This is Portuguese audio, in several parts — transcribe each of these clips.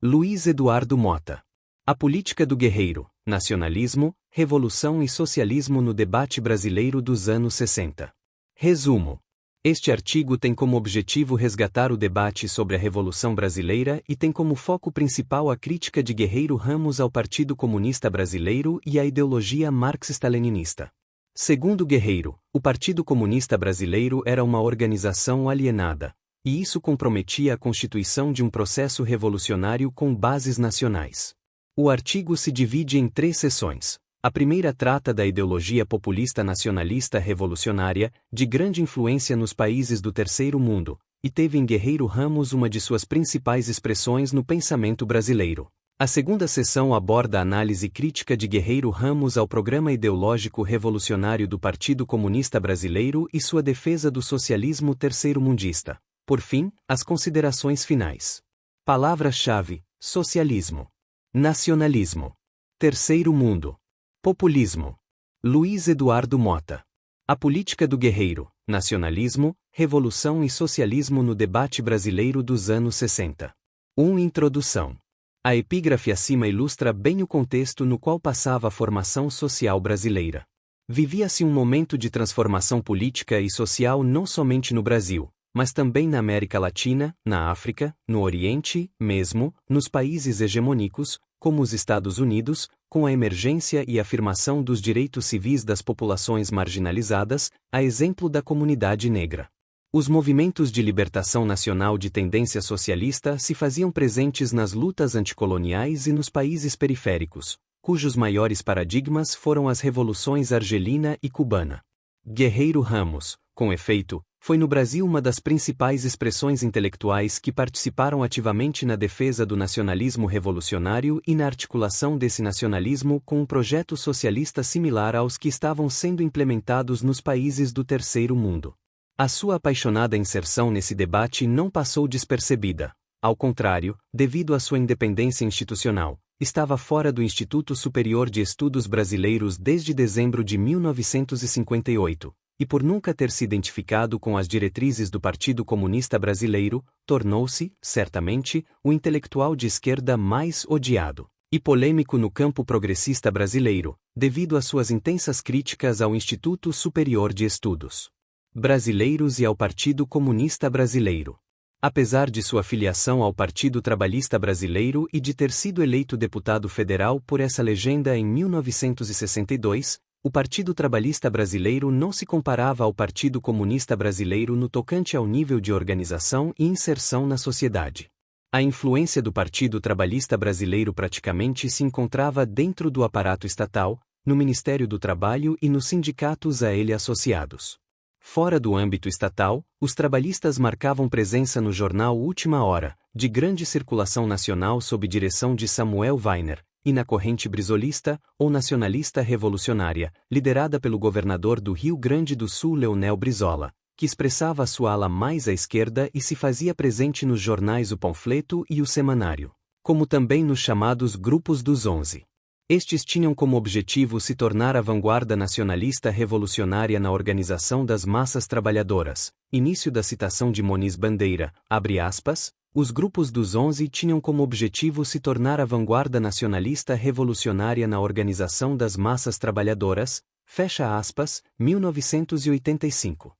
Luiz Eduardo Mota. A política do guerreiro, nacionalismo, revolução e socialismo no debate brasileiro dos anos 60. Resumo. Este artigo tem como objetivo resgatar o debate sobre a Revolução Brasileira e tem como foco principal a crítica de Guerreiro Ramos ao Partido Comunista Brasileiro e à ideologia marxista-leninista. Segundo Guerreiro, o Partido Comunista Brasileiro era uma organização alienada, e isso comprometia a constituição de um processo revolucionário com bases nacionais. O artigo se divide em 3 seções. A primeira trata da ideologia populista nacionalista revolucionária, de grande influência nos países do Terceiro Mundo, e teve em Guerreiro Ramos uma de suas principais expressões no pensamento brasileiro. A segunda seção aborda a análise crítica de Guerreiro Ramos ao programa ideológico revolucionário do Partido Comunista Brasileiro e sua defesa do socialismo terceiro-mundista. Por fim, as considerações finais. Palavra-chave: socialismo, nacionalismo, terceiro mundo, populismo. Luiz Eduardo Mota. A política do guerreiro, nacionalismo, revolução e socialismo no debate brasileiro dos anos 60. Introdução. A epígrafe acima ilustra bem o contexto no qual passava a formação social brasileira. Vivia-se um momento de transformação política e social não somente no Brasil, mas também na América Latina, na África, no Oriente, mesmo, nos países hegemônicos, como os Estados Unidos, com a emergência e afirmação dos direitos civis das populações marginalizadas, a exemplo da comunidade negra. Os movimentos de libertação nacional de tendência socialista se faziam presentes nas lutas anticoloniais e nos países periféricos, cujos maiores paradigmas foram as revoluções argelina e cubana. Guerreiro Ramos, com efeito, foi no Brasil uma das principais expressões intelectuais que participaram ativamente na defesa do nacionalismo revolucionário e na articulação desse nacionalismo com um projeto socialista similar aos que estavam sendo implementados nos países do Terceiro Mundo. A sua apaixonada inserção nesse debate não passou despercebida. Ao contrário, devido à sua independência institucional, estava fora do Instituto Superior de Estudos Brasileiros desde dezembro de 1958. E por nunca ter se identificado com as diretrizes do Partido Comunista Brasileiro, tornou-se, certamente, o intelectual de esquerda mais odiado e polêmico no campo progressista brasileiro, devido às suas intensas críticas ao Instituto Superior de Estudos Brasileiros e ao Partido Comunista Brasileiro. Apesar de sua filiação ao Partido Trabalhista Brasileiro e de ter sido eleito deputado federal por essa legenda em 1962, o Partido Trabalhista Brasileiro não se comparava ao Partido Comunista Brasileiro no tocante ao nível de organização e inserção na sociedade. A influência do Partido Trabalhista Brasileiro praticamente se encontrava dentro do aparato estatal, no Ministério do Trabalho e nos sindicatos a ele associados. Fora do âmbito estatal, os trabalhistas marcavam presença no jornal Última Hora, de grande circulação nacional sob direção de Samuel Weiner, e na corrente brisolista, ou nacionalista revolucionária, liderada pelo governador do Rio Grande do Sul Leonel Brizola, que expressava a sua ala mais à esquerda e se fazia presente nos jornais O Panfleto e O Semanário, como também nos chamados Grupos dos 11. Estes tinham como objetivo se tornar a vanguarda nacionalista revolucionária na organização das massas trabalhadoras. Início da citação de Muniz Bandeira, abre aspas. Os grupos dos 11 tinham como objetivo se tornar a vanguarda nacionalista revolucionária na organização das massas trabalhadoras, fecha aspas, 1985.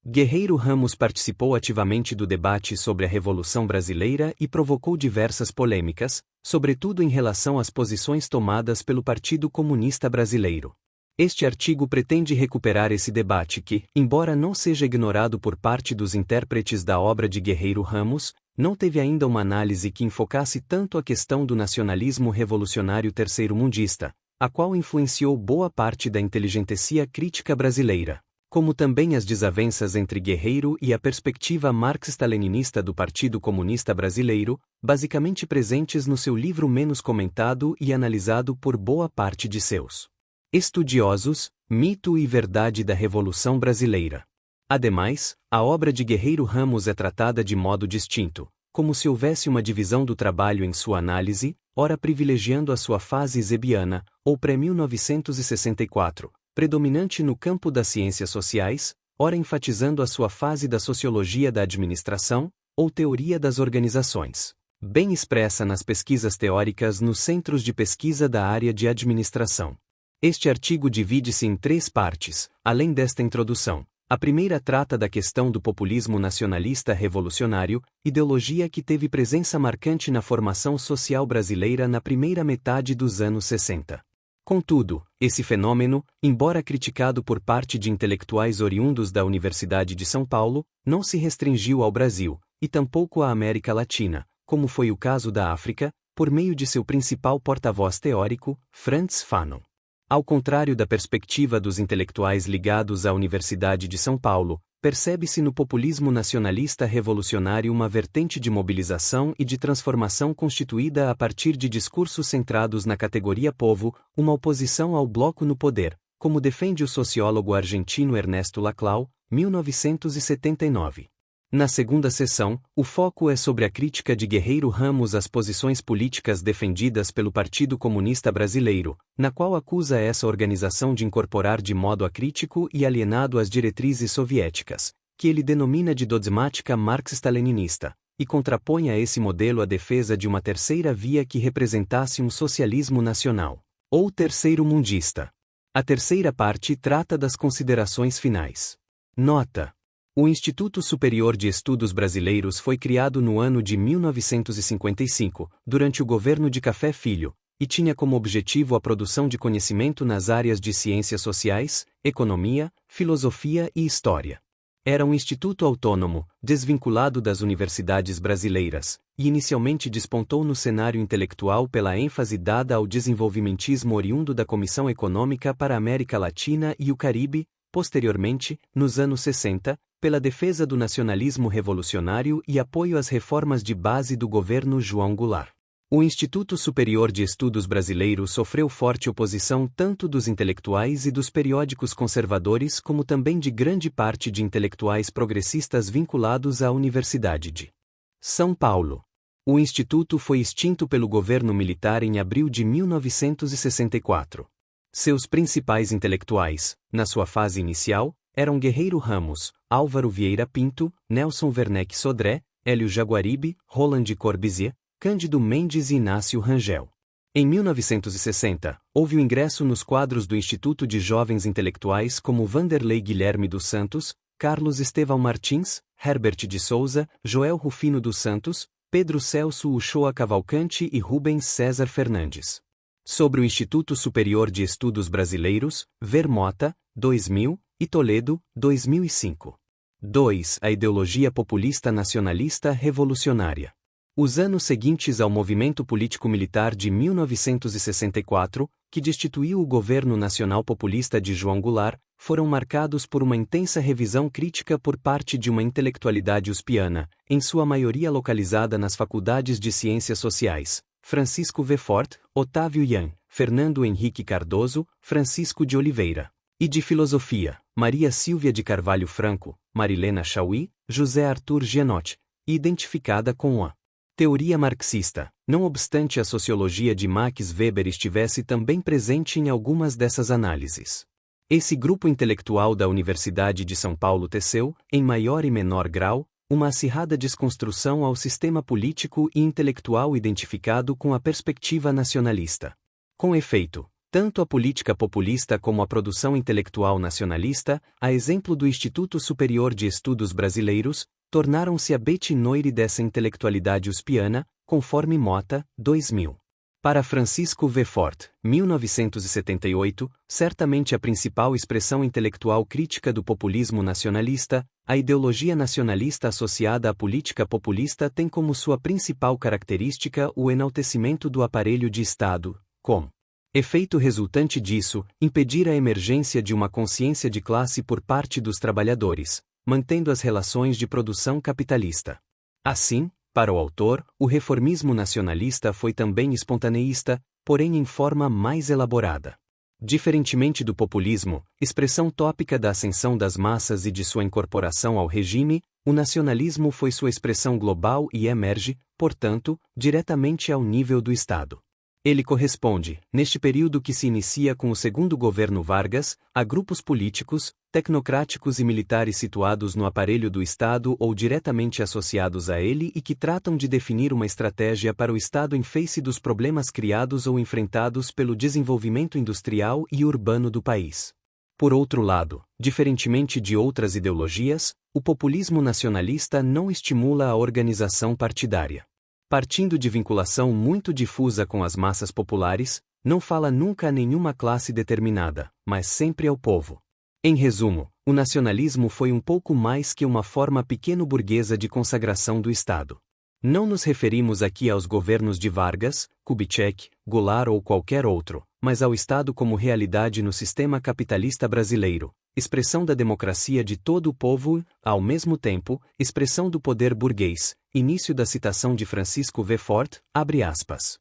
Guerreiro Ramos participou ativamente do debate sobre a Revolução Brasileira e provocou diversas polêmicas, sobretudo em relação às posições tomadas pelo Partido Comunista Brasileiro. Este artigo pretende recuperar esse debate que, embora não seja ignorado por parte dos intérpretes da obra de Guerreiro Ramos, não teve ainda uma análise que enfocasse tanto a questão do nacionalismo revolucionário terceiro-mundista, a qual influenciou boa parte da inteligentsia crítica brasileira, como também as desavenças entre Guerreiro e a perspectiva marxista-leninista do Partido Comunista Brasileiro, basicamente presentes no seu livro menos comentado e analisado por boa parte de seus estudiosos, Mito e Verdade da Revolução Brasileira. Ademais, a obra de Guerreiro Ramos é tratada de modo distinto, como se houvesse uma divisão do trabalho em sua análise, ora privilegiando a sua fase zebiana, ou pré-1964, predominante no campo das ciências sociais, ora enfatizando a sua fase da sociologia da administração, ou teoria das organizações. bem expressa nas pesquisas teóricas nos centros de pesquisa da área de administração. Este artigo divide-se em 3 partes, além desta introdução. A primeira trata da questão do populismo nacionalista revolucionário, ideologia que teve presença marcante na formação social brasileira na primeira metade dos anos 60. Contudo, esse fenômeno, embora criticado por parte de intelectuais oriundos da Universidade de São Paulo, não se restringiu ao Brasil, e tampouco à América Latina, como foi o caso da África, por meio de seu principal porta-voz teórico, Frantz Fanon. Ao contrário da perspectiva dos intelectuais ligados à Universidade de São Paulo, percebe-se no populismo nacionalista revolucionário uma vertente de mobilização e de transformação constituída a partir de discursos centrados na categoria povo, uma oposição ao bloco no poder, como defende o sociólogo argentino Ernesto Laclau, 1979. Na segunda seção, o foco é sobre a crítica de Guerreiro Ramos às posições políticas defendidas pelo Partido Comunista Brasileiro, na qual acusa essa organização de incorporar de modo acrítico e alienado as diretrizes soviéticas, que ele denomina de dogmática marxista-leninista, e contrapõe a esse modelo a defesa de uma terceira via que representasse um socialismo nacional, ou terceiro-mundista. A terceira parte trata das considerações finais. Nota: o Instituto Superior de Estudos Brasileiros foi criado no ano de 1955, durante o governo de Café Filho, e tinha como objetivo a produção de conhecimento nas áreas de ciências sociais, economia, filosofia e história. Era um instituto autônomo, desvinculado das universidades brasileiras, e inicialmente despontou no cenário intelectual pela ênfase dada ao desenvolvimentismo oriundo da Comissão Econômica para a América Latina e o Caribe, posteriormente, nos anos 60, pela defesa do nacionalismo revolucionário e apoio às reformas de base do governo João Goulart. O Instituto Superior de Estudos Brasileiros sofreu forte oposição tanto dos intelectuais e dos periódicos conservadores como também de grande parte de intelectuais progressistas vinculados à Universidade de São Paulo. O instituto foi extinto pelo governo militar em abril de 1964. Seus principais intelectuais, na sua fase inicial, eram Guerreiro Ramos, Álvaro Vieira Pinto, Nelson Werneck Sodré, Hélio Jaguaribe, Roland Corbusier, Cândido Mendes e Inácio Rangel. Em 1960, houve o ingresso nos quadros do Instituto de Jovens Intelectuais como Vanderlei Guilherme dos Santos, Carlos Estevão Martins, Herbert de Souza, Joel Rufino dos Santos, Pedro Celso Uchoa Cavalcante e Rubens César Fernandes. Sobre o Instituto Superior de Estudos Brasileiros, ver Mota, 2000, e Toledo, 2005. 2. A ideologia populista nacionalista revolucionária. Os anos seguintes ao movimento político-militar de 1964, que destituiu o governo nacional populista de João Goulart, foram marcados por uma intensa revisão crítica por parte de uma intelectualidade uspiana, em sua maioria localizada nas faculdades de Ciências Sociais, Francisco V. Fort, Otávio Yan, Fernando Henrique Cardoso, Francisco de Oliveira, e de Filosofia, Maria Silvia de Carvalho Franco, Marilena Chauí, José Arthur Gianotti, e identificada com a teoria marxista, não obstante a sociologia de Max Weber estivesse também presente em algumas dessas análises. Esse grupo intelectual da Universidade de São Paulo teceu, em maior e menor grau, uma acirrada desconstrução ao sistema político e intelectual identificado com a perspectiva nacionalista. Com efeito, tanto a política populista como a produção intelectual nacionalista, a exemplo do Instituto Superior de Estudos Brasileiros, tornaram-se a betinoire dessa intelectualidade uspiana, conforme Mota, 2000. Para Francisco V. Fort, 1978, certamente a principal expressão intelectual crítica do populismo nacionalista, a ideologia nacionalista associada à política populista tem como sua principal característica o enaltecimento do aparelho de Estado, com efeito resultante disso, impedir a emergência de uma consciência de classe por parte dos trabalhadores, mantendo as relações de produção capitalista. Assim, para o autor, o reformismo nacionalista foi também espontaneísta, porém em forma mais elaborada. Diferentemente do populismo, expressão tópica da ascensão das massas e de sua incorporação ao regime, o nacionalismo foi sua expressão global e emerge, portanto, diretamente ao nível do Estado. Ele corresponde, neste período que se inicia com o segundo governo Vargas, a grupos políticos, tecnocráticos e militares situados no aparelho do Estado ou diretamente associados a ele e que tratam de definir uma estratégia para o Estado em face dos problemas criados ou enfrentados pelo desenvolvimento industrial e urbano do país. Por outro lado, diferentemente de outras ideologias, o populismo nacionalista não estimula a organização partidária. Partindo de vinculação muito difusa com as massas populares, não fala nunca a nenhuma classe determinada, mas sempre ao povo. Em resumo, o nacionalismo foi um pouco mais que uma forma pequeno-burguesa de consagração do Estado. Não nos referimos aqui aos governos de Vargas, Kubitschek, Goulart ou qualquer outro, mas ao Estado como realidade no sistema capitalista brasileiro, expressão da democracia de todo o povo e, ao mesmo tempo, expressão do poder burguês. Início da citação de Francisco V. Fort, abre aspas.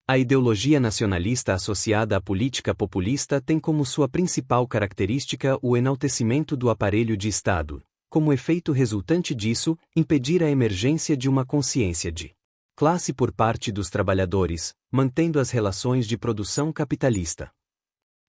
A ideologia nacionalista associada à política populista tem como sua principal característica o enaltecimento do aparelho de Estado, como efeito resultante disso, impedir a emergência de uma consciência de classe por parte dos trabalhadores, mantendo as relações de produção capitalista.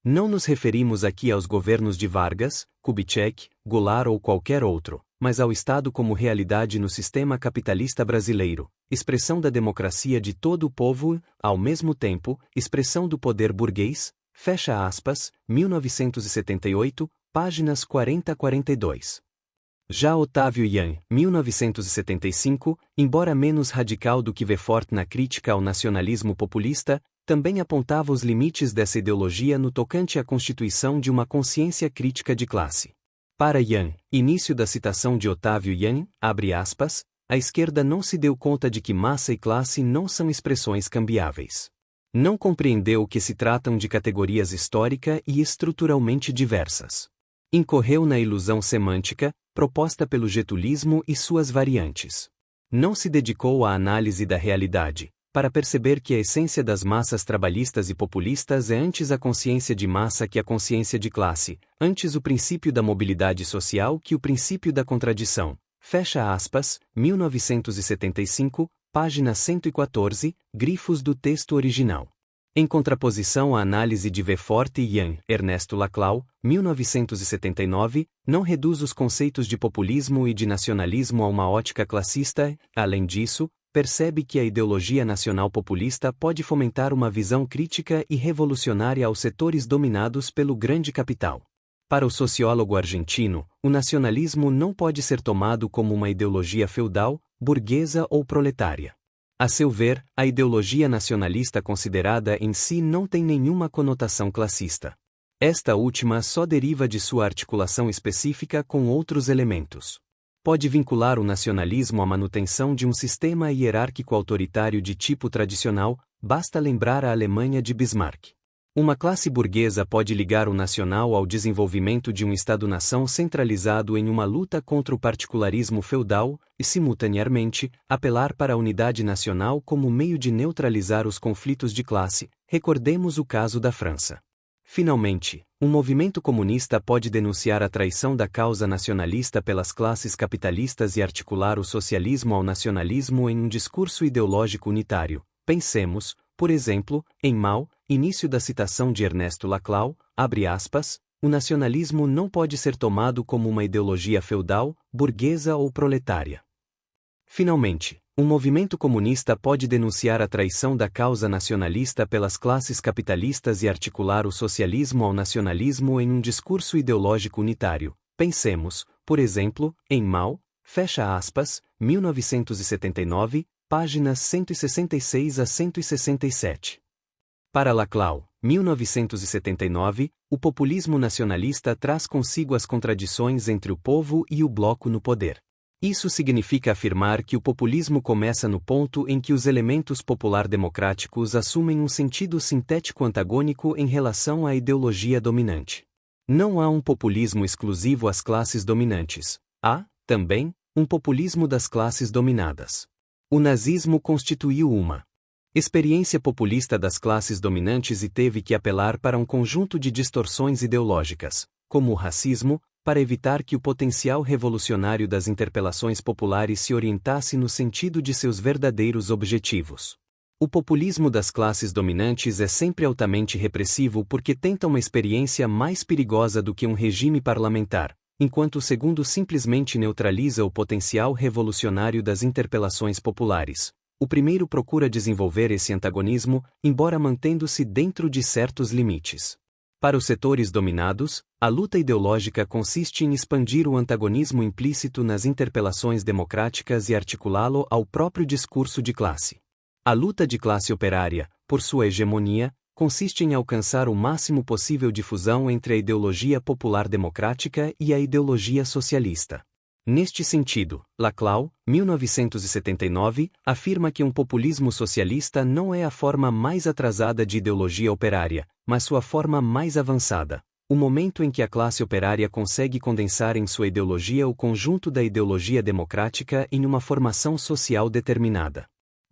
Não nos referimos aqui aos governos de Vargas, Kubitschek, Goulart ou qualquer outro, mas ao Estado como realidade no sistema capitalista brasileiro, expressão da democracia de todo o povo e, ao mesmo tempo, expressão do poder burguês, fecha aspas, 1978, páginas 40 a 42. Já Otávio Yan, 1975, embora menos radical do que Vefort na crítica ao nacionalismo populista, também apontava os limites dessa ideologia no tocante à constituição de uma consciência crítica de classe. Para Yan, início da citação de Otávio Yan, abre aspas, a esquerda não se deu conta de que massa e classe não são expressões cambiáveis. Não compreendeu que se tratam de categorias histórica e estruturalmente diversas. Incorreu na ilusão semântica, proposta pelo getulismo e suas variantes. Não se dedicou à análise da realidade, para perceber que a essência das massas trabalhistas e populistas é antes a consciência de massa que a consciência de classe, antes o princípio da mobilidade social que o princípio da contradição. Fecha aspas, 1975, página 114, grifos do texto original. Em contraposição à análise de Vefort e Yan, Ernesto Laclau, 1979, não reduz os conceitos de populismo e de nacionalismo a uma ótica classista, além disso, percebe que a ideologia nacional populista pode fomentar uma visão crítica e revolucionária aos setores dominados pelo grande capital. Para o sociólogo argentino, o nacionalismo não pode ser tomado como uma ideologia feudal, burguesa ou proletária. A seu ver, a ideologia nacionalista considerada em si não tem nenhuma conotação classista. Esta última só deriva de sua articulação específica com outros elementos. Pode vincular o nacionalismo à manutenção de um sistema hierárquico autoritário de tipo tradicional, basta lembrar a Alemanha de Bismarck. Uma classe burguesa pode ligar o nacional ao desenvolvimento de um Estado-nação centralizado em uma luta contra o particularismo feudal, e, simultaneamente, apelar para a unidade nacional como meio de neutralizar os conflitos de classe. Recordemos o caso da França. Finalmente, um movimento comunista pode denunciar a traição da causa nacionalista pelas classes capitalistas e articular o socialismo ao nacionalismo em um discurso ideológico unitário. Pensemos, por exemplo, em Mao, início da citação de Ernesto Laclau, abre aspas, o nacionalismo não pode ser tomado como uma ideologia feudal, burguesa ou proletária. Finalmente, um movimento comunista pode denunciar a traição da causa nacionalista pelas classes capitalistas e articular o socialismo ao nacionalismo em um discurso ideológico unitário. Pensemos, por exemplo, em Mao, fecha aspas, 1979, páginas 166 a 167. Para Laclau, 1979, o populismo nacionalista traz consigo as contradições entre o povo e o bloco no poder. Isso significa afirmar que o populismo começa no ponto em que os elementos popular-democráticos assumem um sentido sintético antagônico em relação à ideologia dominante. Não há um populismo exclusivo às classes dominantes. Há, também, um populismo das classes dominadas. O nazismo constituiu uma experiência populista das classes dominantes e teve que apelar para um conjunto de distorções ideológicas, como o racismo, para evitar que o potencial revolucionário das interpelações populares se orientasse no sentido de seus verdadeiros objetivos. O populismo das classes dominantes é sempre altamente repressivo porque tenta uma experiência mais perigosa do que um regime parlamentar, enquanto o segundo simplesmente neutraliza o potencial revolucionário das interpelações populares. O primeiro procura desenvolver esse antagonismo, embora mantendo-se dentro de certos limites. Para os setores dominados, a luta ideológica consiste em expandir o antagonismo implícito nas interpelações democráticas e articulá-lo ao próprio discurso de classe. A luta de classe operária, por sua hegemonia, consiste em alcançar o máximo possível de fusão entre a ideologia popular democrática e a ideologia socialista. Neste sentido, Laclau, 1979, afirma que um populismo socialista não é a forma mais atrasada de ideologia operária, mas sua forma mais avançada, o momento em que a classe operária consegue condensar em sua ideologia o conjunto da ideologia democrática em uma formação social determinada.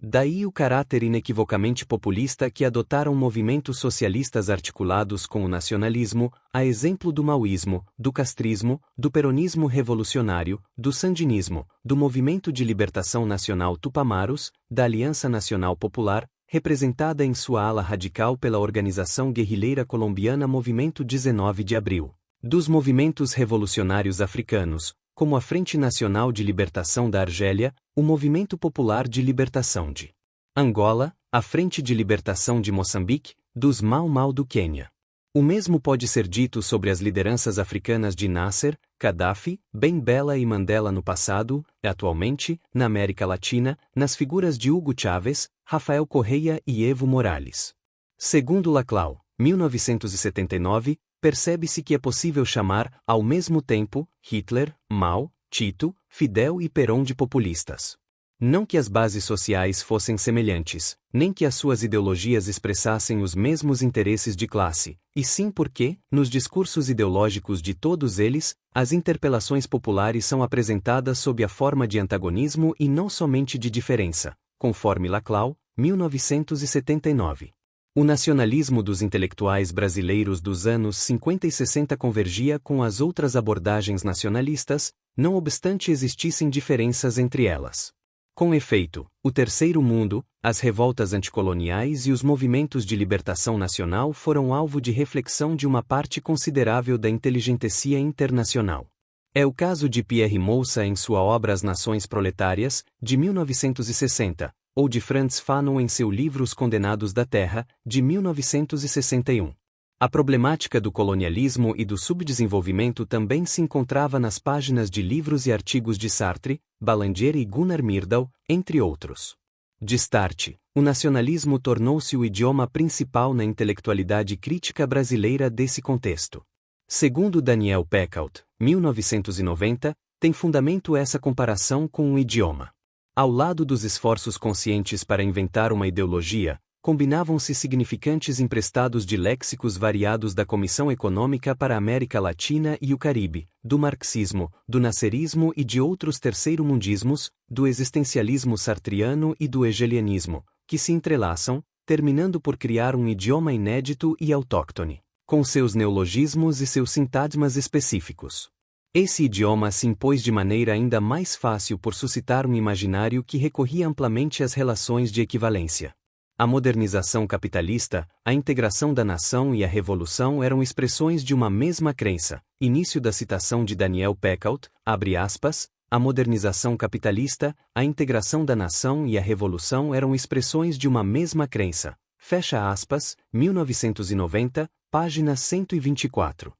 Daí o caráter inequivocamente populista que adotaram movimentos socialistas articulados com o nacionalismo, a exemplo do maoísmo, do castrismo, do peronismo revolucionário, do sandinismo, do Movimento de Libertação Nacional Tupamaros, da Aliança Nacional Popular, representada em sua ala radical pela organização guerrilheira colombiana Movimento 19 de Abril, dos movimentos revolucionários africanos, como a Frente Nacional de Libertação da Argélia, o Movimento Popular de Libertação de Angola, a Frente de Libertação de Moçambique, dos Mau Mau do Quênia. O mesmo pode ser dito sobre as lideranças africanas de Nasser, Gaddafi, Ben Bella e Mandela no passado, e atualmente, na América Latina, nas figuras de Hugo Chávez, Rafael Correia e Evo Morales. Segundo Laclau, 1979, percebe-se que é possível chamar, ao mesmo tempo, Hitler, Mao, Tito, Fidel e Perón de populistas. Não que as bases sociais fossem semelhantes, nem que as suas ideologias expressassem os mesmos interesses de classe, e sim porque, nos discursos ideológicos de todos eles, as interpelações populares são apresentadas sob a forma de antagonismo e não somente de diferença, conforme Laclau, 1979. O nacionalismo dos intelectuais brasileiros dos anos 50 e 60 convergia com as outras abordagens nacionalistas, não obstante existissem diferenças entre elas. Com efeito, o Terceiro Mundo, as revoltas anticoloniais e os movimentos de libertação nacional foram alvo de reflexão de uma parte considerável da inteligentsia internacional. É o caso de Pierre Moussa em sua obra As Nações Proletárias, de 1960, ou de Frantz Fanon em seu livro Os Condenados da Terra, de 1961. A problemática do colonialismo e do subdesenvolvimento também se encontrava nas páginas de livros e artigos de Sartre, Balandier e Gunnar Myrdal, entre outros. De start, o nacionalismo tornou-se o idioma principal na intelectualidade crítica brasileira desse contexto. Segundo Daniel Peckaut, 1990, tem fundamento essa comparação com o idioma. Ao lado dos esforços conscientes para inventar uma ideologia, combinavam-se significantes emprestados de léxicos variados da Comissão Econômica para a América Latina e o Caribe, do marxismo, do nasserismo e de outros terceiro-mundismos, do existencialismo sartriano e do hegelianismo, que se entrelaçam, terminando por criar um idioma inédito e autóctone, com seus neologismos e seus sintagmas específicos. Esse idioma se impôs de maneira ainda mais fácil por suscitar um imaginário que recorria amplamente às relações de equivalência. A modernização capitalista, a integração da nação e a revolução eram expressões de uma mesma crença. Início da citação de Daniel Peckaut, abre aspas, a modernização capitalista, a integração da nação e a revolução eram expressões de uma mesma crença. Fecha aspas, 1990, página 124.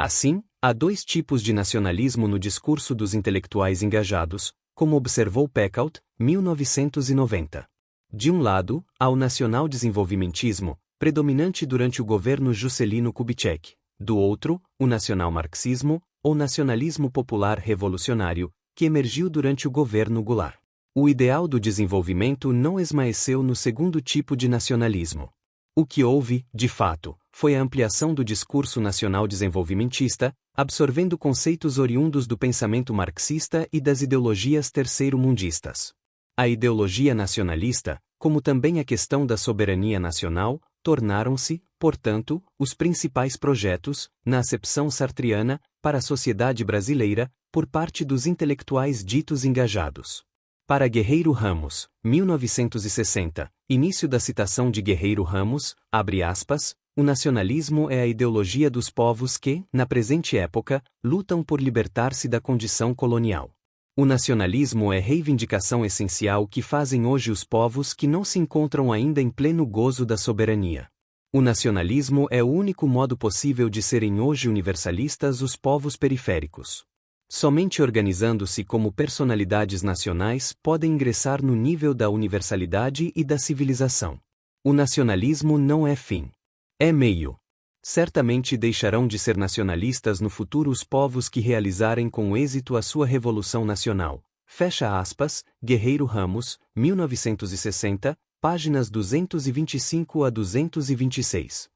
Assim, há dois tipos de nacionalismo no discurso dos intelectuais engajados, como observou Peckaut, 1990. De um lado, há o nacional-desenvolvimentismo, predominante durante o governo Juscelino Kubitschek. Do outro, o nacional-marxismo, ou nacionalismo popular revolucionário, que emergiu durante o governo Goulart. O ideal do desenvolvimento não esmaeceu no segundo tipo de nacionalismo. O que houve, de fato, foi a ampliação do discurso nacional-desenvolvimentista, absorvendo conceitos oriundos do pensamento marxista e das ideologias terceiro-mundistas. A ideologia nacionalista, como também a questão da soberania nacional, tornaram-se, portanto, os principais projetos, na acepção sartriana, para a sociedade brasileira, por parte dos intelectuais ditos engajados. Para Guerreiro Ramos, 1960, início da citação de Guerreiro Ramos, abre aspas, o nacionalismo é a ideologia dos povos que, na presente época, lutam por libertar-se da condição colonial. O nacionalismo é reivindicação essencial que fazem hoje os povos que não se encontram ainda em pleno gozo da soberania. O nacionalismo é o único modo possível de serem hoje universalistas os povos periféricos. Somente organizando-se como personalidades nacionais podem ingressar no nível da universalidade e da civilização. O nacionalismo não é fim. É meio. Certamente deixarão de ser nacionalistas no futuro os povos que realizarem com êxito a sua revolução nacional. Fecha aspas, Guerreiro Ramos, 1960, páginas 225 a 226.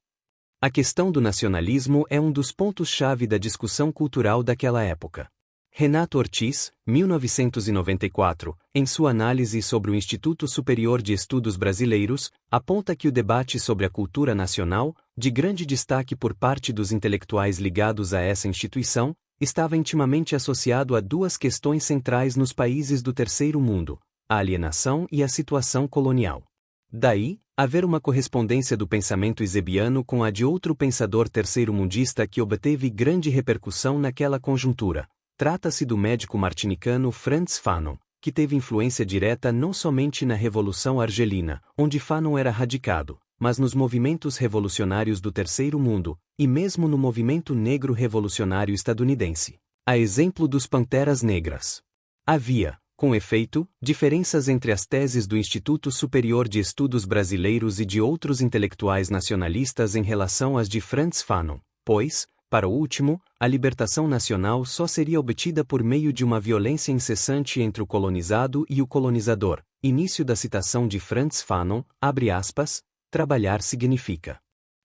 A questão do nacionalismo é um dos pontos-chave da discussão cultural daquela época. Renato Ortiz, 1994, em sua análise sobre o Instituto Superior de Estudos Brasileiros, aponta que o debate sobre a cultura nacional, de grande destaque por parte dos intelectuais ligados a essa instituição, estava intimamente associado a duas questões centrais nos países do Terceiro Mundo: a alienação e a situação colonial. Daí, haver uma correspondência do pensamento eusebeiano com a de outro pensador terceiro-mundista que obteve grande repercussão naquela conjuntura. Trata-se do médico martinicano Frantz Fanon, que teve influência direta não somente na Revolução Argelina, onde Fanon era radicado, mas nos movimentos revolucionários do Terceiro Mundo, e mesmo no movimento negro revolucionário estadunidense. A exemplo dos Panteras Negras. Havia, com efeito, diferenças entre as teses do Instituto Superior de Estudos Brasileiros e de outros intelectuais nacionalistas em relação às de Frantz Fanon, pois, para o último, a libertação nacional só seria obtida por meio de uma violência incessante entre o colonizado e o colonizador. Início da citação de Frantz Fanon, abre aspas, trabalhar significa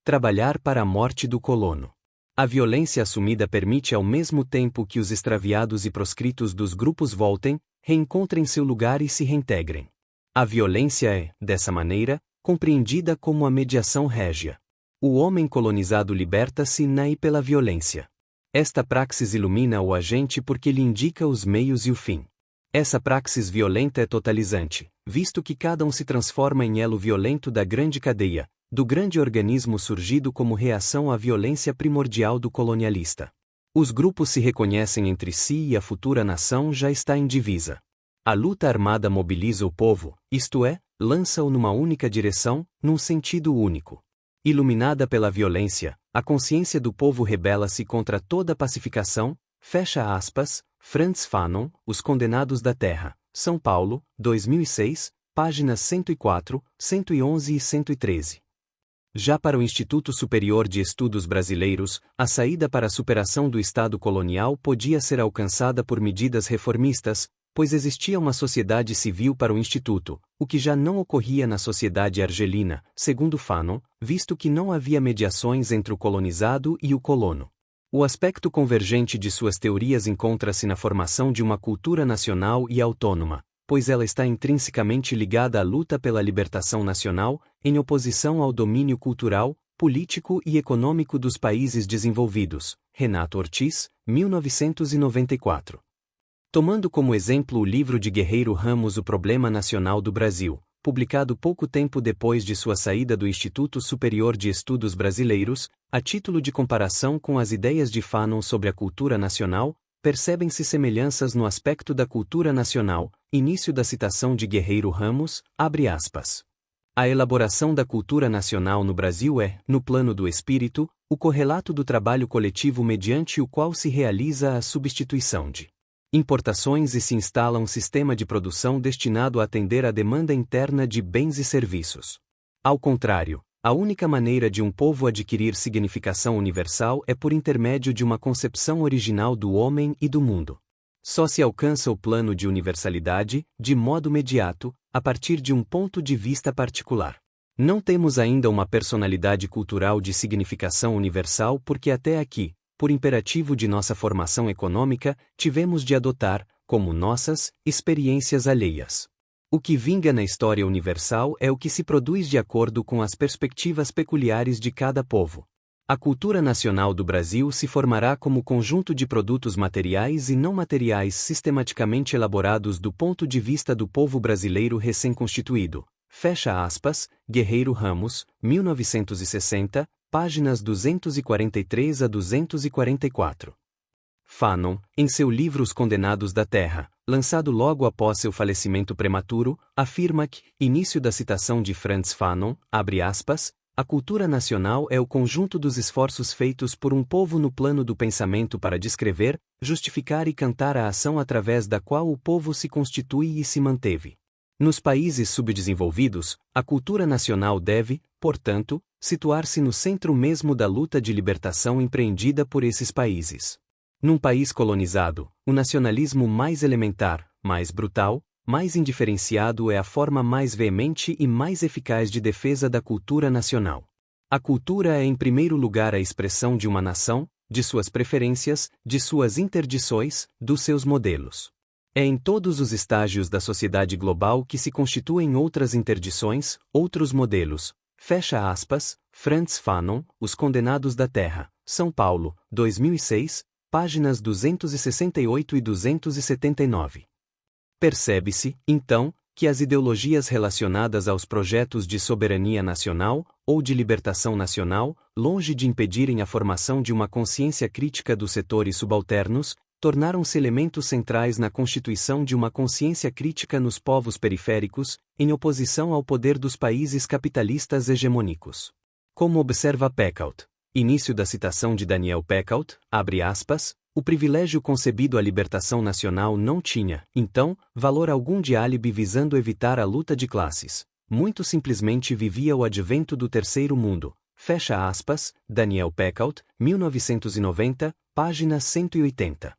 trabalhar para a morte do colono. A violência assumida permite ao mesmo tempo que os extraviados e proscritos dos grupos voltem, reencontrem seu lugar e se reintegrem. A violência é, dessa maneira, compreendida como a mediação régia. O homem colonizado liberta-se na e pela violência. Esta praxis ilumina o agente porque lhe indica os meios e o fim. Essa praxis violenta é totalizante, visto que cada um se transforma em elo violento da grande cadeia, do grande organismo surgido como reação à violência primordial do colonialista. Os grupos se reconhecem entre si e a futura nação já está em divisa. A luta armada mobiliza o povo, isto é, lança-o numa única direção, num sentido único. Iluminada pela violência, a consciência do povo rebela-se contra toda pacificação, fecha aspas, Frantz Fanon, Os Condenados da Terra, São Paulo, 2006, páginas 104, 111 e 113. Já para o Instituto Superior de Estudos Brasileiros, a saída para a superação do Estado colonial podia ser alcançada por medidas reformistas, pois existia uma sociedade civil para o Instituto, o que já não ocorria na sociedade argelina, segundo Fanon, visto que não havia mediações entre o colonizado e o colono. O aspecto convergente de suas teorias encontra-se na formação de uma cultura nacional e autônoma, pois ela está intrinsecamente ligada à luta pela libertação nacional, em oposição ao domínio cultural, político e econômico dos países desenvolvidos. Renato Ortiz, 1994. Tomando como exemplo o livro de Guerreiro Ramos O Problema Nacional do Brasil, publicado pouco tempo depois de sua saída do Instituto Superior de Estudos Brasileiros, a título de comparação com as ideias de Fanon sobre a cultura nacional, percebem-se semelhanças no aspecto da cultura nacional. Início da citação de Guerreiro Ramos, abre aspas. A elaboração da cultura nacional no Brasil é, no plano do espírito, o correlato do trabalho coletivo mediante o qual se realiza a substituição de importações e se instala um sistema de produção destinado a atender à demanda interna de bens e serviços. Ao contrário, a única maneira de um povo adquirir significação universal é por intermédio de uma concepção original do homem e do mundo. Só se alcança o plano de universalidade, de modo imediato, a partir de um ponto de vista particular. Não temos ainda uma personalidade cultural de significação universal porque até aqui, por imperativo de nossa formação econômica, tivemos de adotar, como nossas, experiências alheias. O que vinga na história universal é o que se produz de acordo com as perspectivas peculiares de cada povo. A cultura nacional do Brasil se formará como conjunto de produtos materiais e não materiais sistematicamente elaborados do ponto de vista do povo brasileiro recém-constituído. Fecha aspas, Guerreiro Ramos, 1960, páginas 243 a 244. Fanon, em seu livro Os Condenados da Terra, lançado logo após seu falecimento prematuro, afirma que, início da citação de Frantz Fanon, abre aspas, a cultura nacional é o conjunto dos esforços feitos por um povo no plano do pensamento para descrever, justificar e cantar a ação através da qual o povo se constitui e se manteve. Nos países subdesenvolvidos, a cultura nacional deve, portanto, situar-se no centro mesmo da luta de libertação empreendida por esses países. Num país colonizado, o nacionalismo mais elementar, mais brutal, mais indiferenciado é a forma mais veemente e mais eficaz de defesa da cultura nacional. A cultura é em primeiro lugar a expressão de uma nação, de suas preferências, de suas interdições, dos seus modelos. É em todos os estágios da sociedade global que se constituem outras interdições, outros modelos. Fecha aspas, Frantz Fanon, Os Condenados da Terra, São Paulo, 2006, páginas 268 e 279. Percebe-se, então, que as ideologias relacionadas aos projetos de soberania nacional, ou de libertação nacional, longe de impedirem a formação de uma consciência crítica dos setores subalternos, tornaram-se elementos centrais na constituição de uma consciência crítica nos povos periféricos, em oposição ao poder dos países capitalistas hegemônicos. Como observa Peckhaut, início da citação de Daniel Peckhaut, abre aspas, o privilégio concebido à libertação nacional não tinha, então, valor algum de álibi visando evitar a luta de classes. Muito simplesmente vivia o advento do terceiro mundo. Fecha aspas, Daniel Peckhaut, 1990, página 180.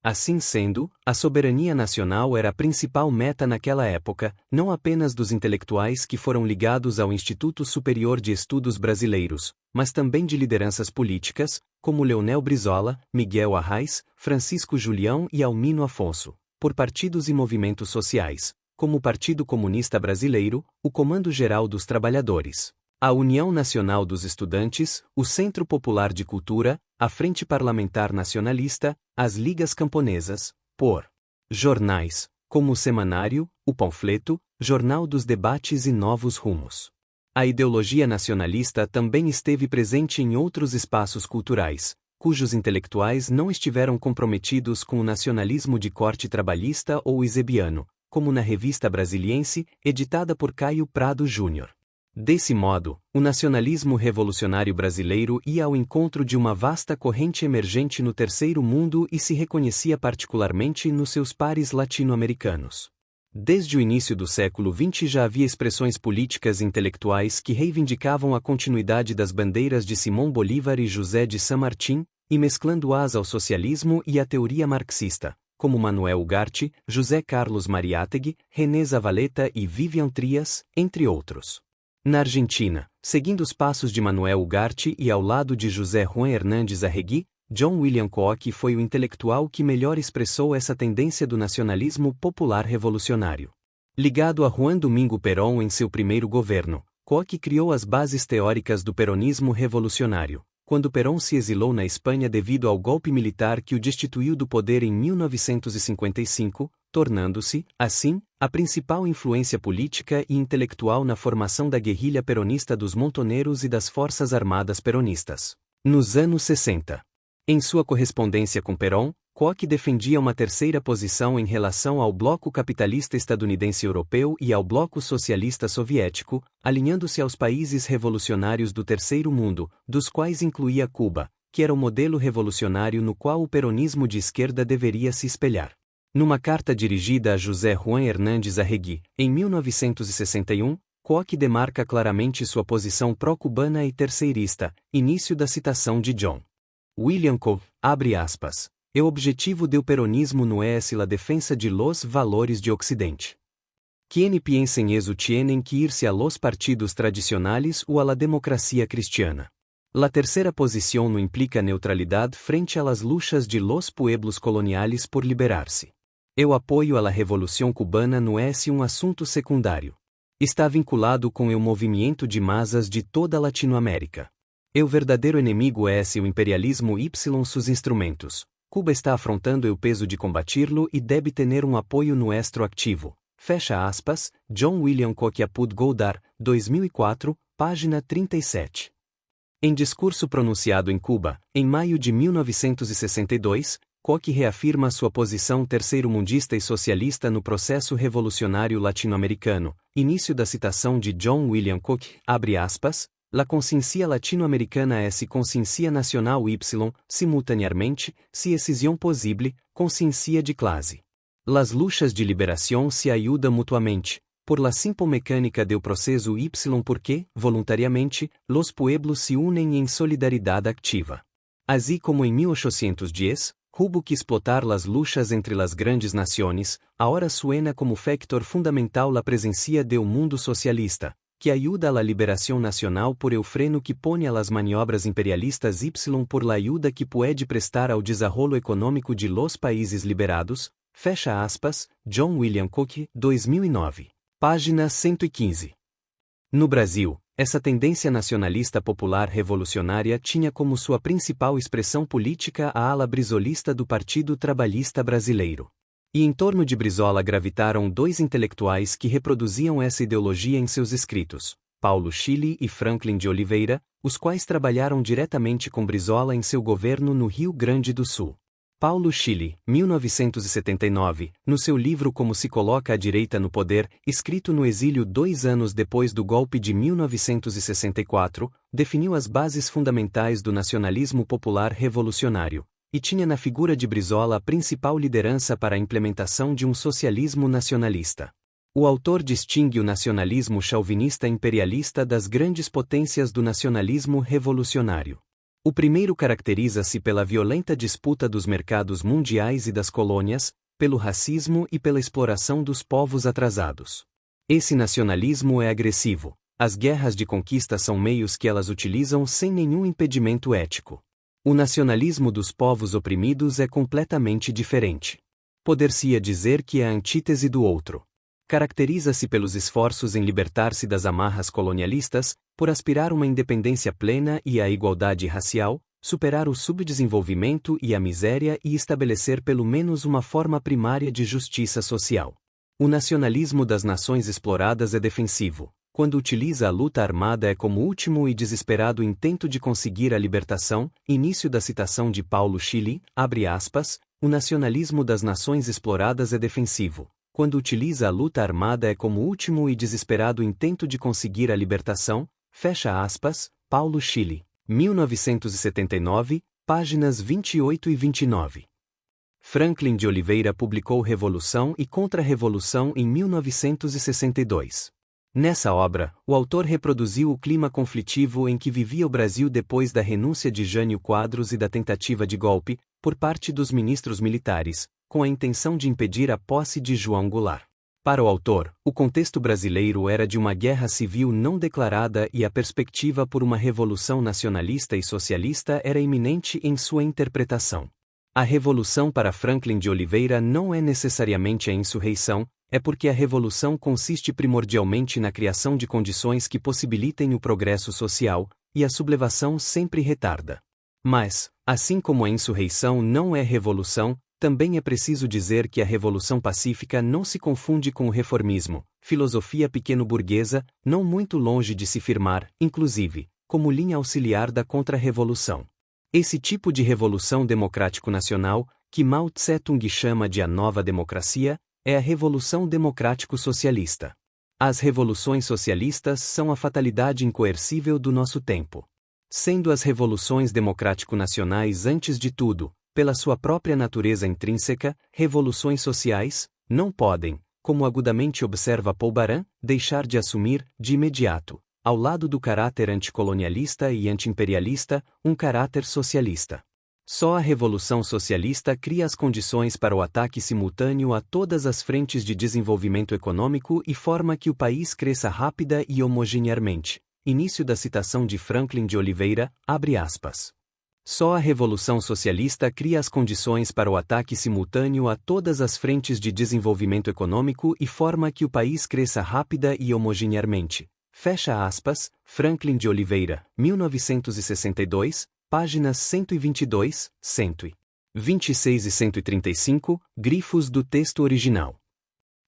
Assim sendo, a soberania nacional era a principal meta naquela época, não apenas dos intelectuais que foram ligados ao Instituto Superior de Estudos Brasileiros, mas também de lideranças políticas, como Leonel Brizola, Miguel Arraes, Francisco Julião e Almino Afonso, por partidos e movimentos sociais, como o Partido Comunista Brasileiro, o Comando Geral dos Trabalhadores, a União Nacional dos Estudantes, o Centro Popular de Cultura, a Frente Parlamentar Nacionalista, as Ligas Camponesas, por jornais, como o Semanário, o Panfleto, Jornal dos Debates e Novos Rumos. A ideologia nacionalista também esteve presente em outros espaços culturais, cujos intelectuais não estiveram comprometidos com o nacionalismo de corte trabalhista ou eusebbiano, como na Revista Brasiliense, editada por Caio Prado Júnior. Desse modo, o nacionalismo revolucionário brasileiro ia ao encontro de uma vasta corrente emergente no terceiro mundo e se reconhecia particularmente nos seus pares latino-americanos. Desde o início do século XX já havia expressões políticas e intelectuais que reivindicavam a continuidade das bandeiras de Simão Bolívar e José de San Martín, e mesclando-as ao socialismo e à teoria marxista, como Manuel Ugarte, José Carlos Mariátegui, René Zavaleta e Vivian Trias, entre outros. Na Argentina, seguindo os passos de Manuel Ugarte e ao lado de José Juan Hernández Arregui, John William Koch foi o intelectual que melhor expressou essa tendência do nacionalismo popular revolucionário. Ligado a Juan Domingo Perón em seu primeiro governo, Koch criou as bases teóricas do peronismo revolucionário, quando Perón se exilou na Espanha devido ao golpe militar que o destituiu do poder em 1955, tornando-se, assim, a principal influência política e intelectual na formação da guerrilha peronista dos montoneiros e das Forças Armadas peronistas. Nos anos 60. Em sua correspondência com Perón, Koch defendia uma terceira posição em relação ao bloco capitalista estadunidense europeu e ao bloco socialista soviético, alinhando-se aos países revolucionários do terceiro mundo, dos quais incluía Cuba, que era o modelo revolucionário no qual o peronismo de esquerda deveria se espelhar. Numa carta dirigida a José Juan Hernández Arregui, em 1961, Koch demarca claramente sua posição pró-cubana e terceirista, início da citação de John William Koch, abre aspas, el objetivo del peronismo no es la defensa de los valores de Occidente. Quien piensen eso tienen que irse a los partidos tradicionales o a la democracia cristiana. La tercera posición no implica neutralidad frente a las luchas de los pueblos coloniales por liberarse. El apoio a la revolución cubana no es un assunto secundário. Está vinculado com o movimento de massas de toda a Latinoamérica. O verdadeiro inimigo é o imperialismo y sus instrumentos. Cuba está afrontando o peso de combati-lo e deve ter apoio nuestro activo. Fecha aspas, John William Koch Apud Goldar, 2004, página 37. Em discurso pronunciado em Cuba, em maio de 1962, Koch reafirma sua posição terceiro-mundista e socialista no processo revolucionário latino-americano. Início da citação de John William Koch, abre aspas, La consciencia latino-americana es consciencia nacional y, simultaneamente, si excision possible, consciencia de classe. Las luchas de liberación se ayudan mutuamente, por la simple mecânica del proceso y porque, voluntariamente, los pueblos se unen en solidaridad activa. Así como en 1810, hubo que explotar las luchas entre las grandes naciones, ahora suena como factor fundamental la presencia de un mundo socialista, que ayuda a la liberación nacional por el freno que pone a las maniobras imperialistas y por la ayuda que puede prestar ao desarrollo econômico de los países liberados, fecha aspas, John William Koch, 2009. Página 115. No Brasil, essa tendência nacionalista popular revolucionária tinha como sua principal expressão política a ala brizolista do Partido Trabalhista Brasileiro. E em torno de Brizola gravitaram dois intelectuais que reproduziam essa ideologia em seus escritos, Paulo Schiele e Franklin de Oliveira, os quais trabalharam diretamente com Brizola em seu governo no Rio Grande do Sul. Paulo Schiele, 1979, no seu livro Como se coloca a direita no poder, escrito no exílio 2 anos depois do golpe de 1964, definiu as bases fundamentais do nacionalismo popular revolucionário, e tinha na figura de Brizola a principal liderança para a implementação de um socialismo nacionalista. O autor distingue o nacionalismo chauvinista imperialista das grandes potências do nacionalismo revolucionário. O primeiro caracteriza-se pela violenta disputa dos mercados mundiais e das colônias, pelo racismo e pela exploração dos povos atrasados. Esse nacionalismo é agressivo. As guerras de conquista são meios que elas utilizam sem nenhum impedimento ético. O nacionalismo dos povos oprimidos é completamente diferente. Poder-se-ia dizer que é a antítese do outro. Caracteriza-se pelos esforços em libertar-se das amarras colonialistas, por aspirar uma independência plena e a igualdade racial, superar o subdesenvolvimento e a miséria e estabelecer pelo menos uma forma primária de justiça social. O nacionalismo das nações exploradas é defensivo. Quando utiliza a luta armada é como último e desesperado intento de conseguir a libertação. Início da citação de Paulo Schiele, abre aspas, o nacionalismo das nações exploradas é defensivo. Quando utiliza a luta armada é como último e desesperado intento de conseguir a libertação, fecha aspas, Paulo Schiele, 1979, páginas 28 e 29. Franklin de Oliveira publicou Revolução e Contra-Revolução em 1962. Nessa obra, o autor reproduziu o clima conflitivo em que vivia o Brasil depois da renúncia de Jânio Quadros e da tentativa de golpe, por parte dos ministros militares, com a intenção de impedir a posse de João Goulart. Para o autor, o contexto brasileiro era de uma guerra civil não declarada e a perspectiva por uma revolução nacionalista e socialista era iminente em sua interpretação. A revolução para Franklin de Oliveira não é necessariamente a insurreição, é porque a revolução consiste primordialmente na criação de condições que possibilitem o progresso social, e a sublevação sempre retarda. Mas, assim como a insurreição não é revolução, também é preciso dizer que a revolução pacífica não se confunde com o reformismo, filosofia pequeno-burguesa, não muito longe de se firmar, inclusive, como linha auxiliar da contra-revolução. Esse tipo de revolução democrático-nacional, que Mao Tse-tung chama de a nova democracia, é a revolução democrático-socialista. As revoluções socialistas são a fatalidade incoercível do nosso tempo. Sendo as revoluções democrático-nacionais antes de tudo, pela sua própria natureza intrínseca, revoluções sociais, não podem, como agudamente observa Paul Baran, deixar de assumir, de imediato, ao lado do caráter anticolonialista e antiimperialista, um caráter socialista. Só a Revolução Socialista cria as condições para o ataque simultâneo a todas as frentes de desenvolvimento econômico e forma que o país cresça rápida e homogeneamente. Início da citação de Franklin de Oliveira, abre aspas. Só a Revolução Socialista cria as condições para o ataque simultâneo a todas as frentes de desenvolvimento econômico e forma que o país cresça rápida e homogeneamente. Fecha aspas, Franklin de Oliveira, 1962, páginas 122, 126 e 135, grifos do texto original.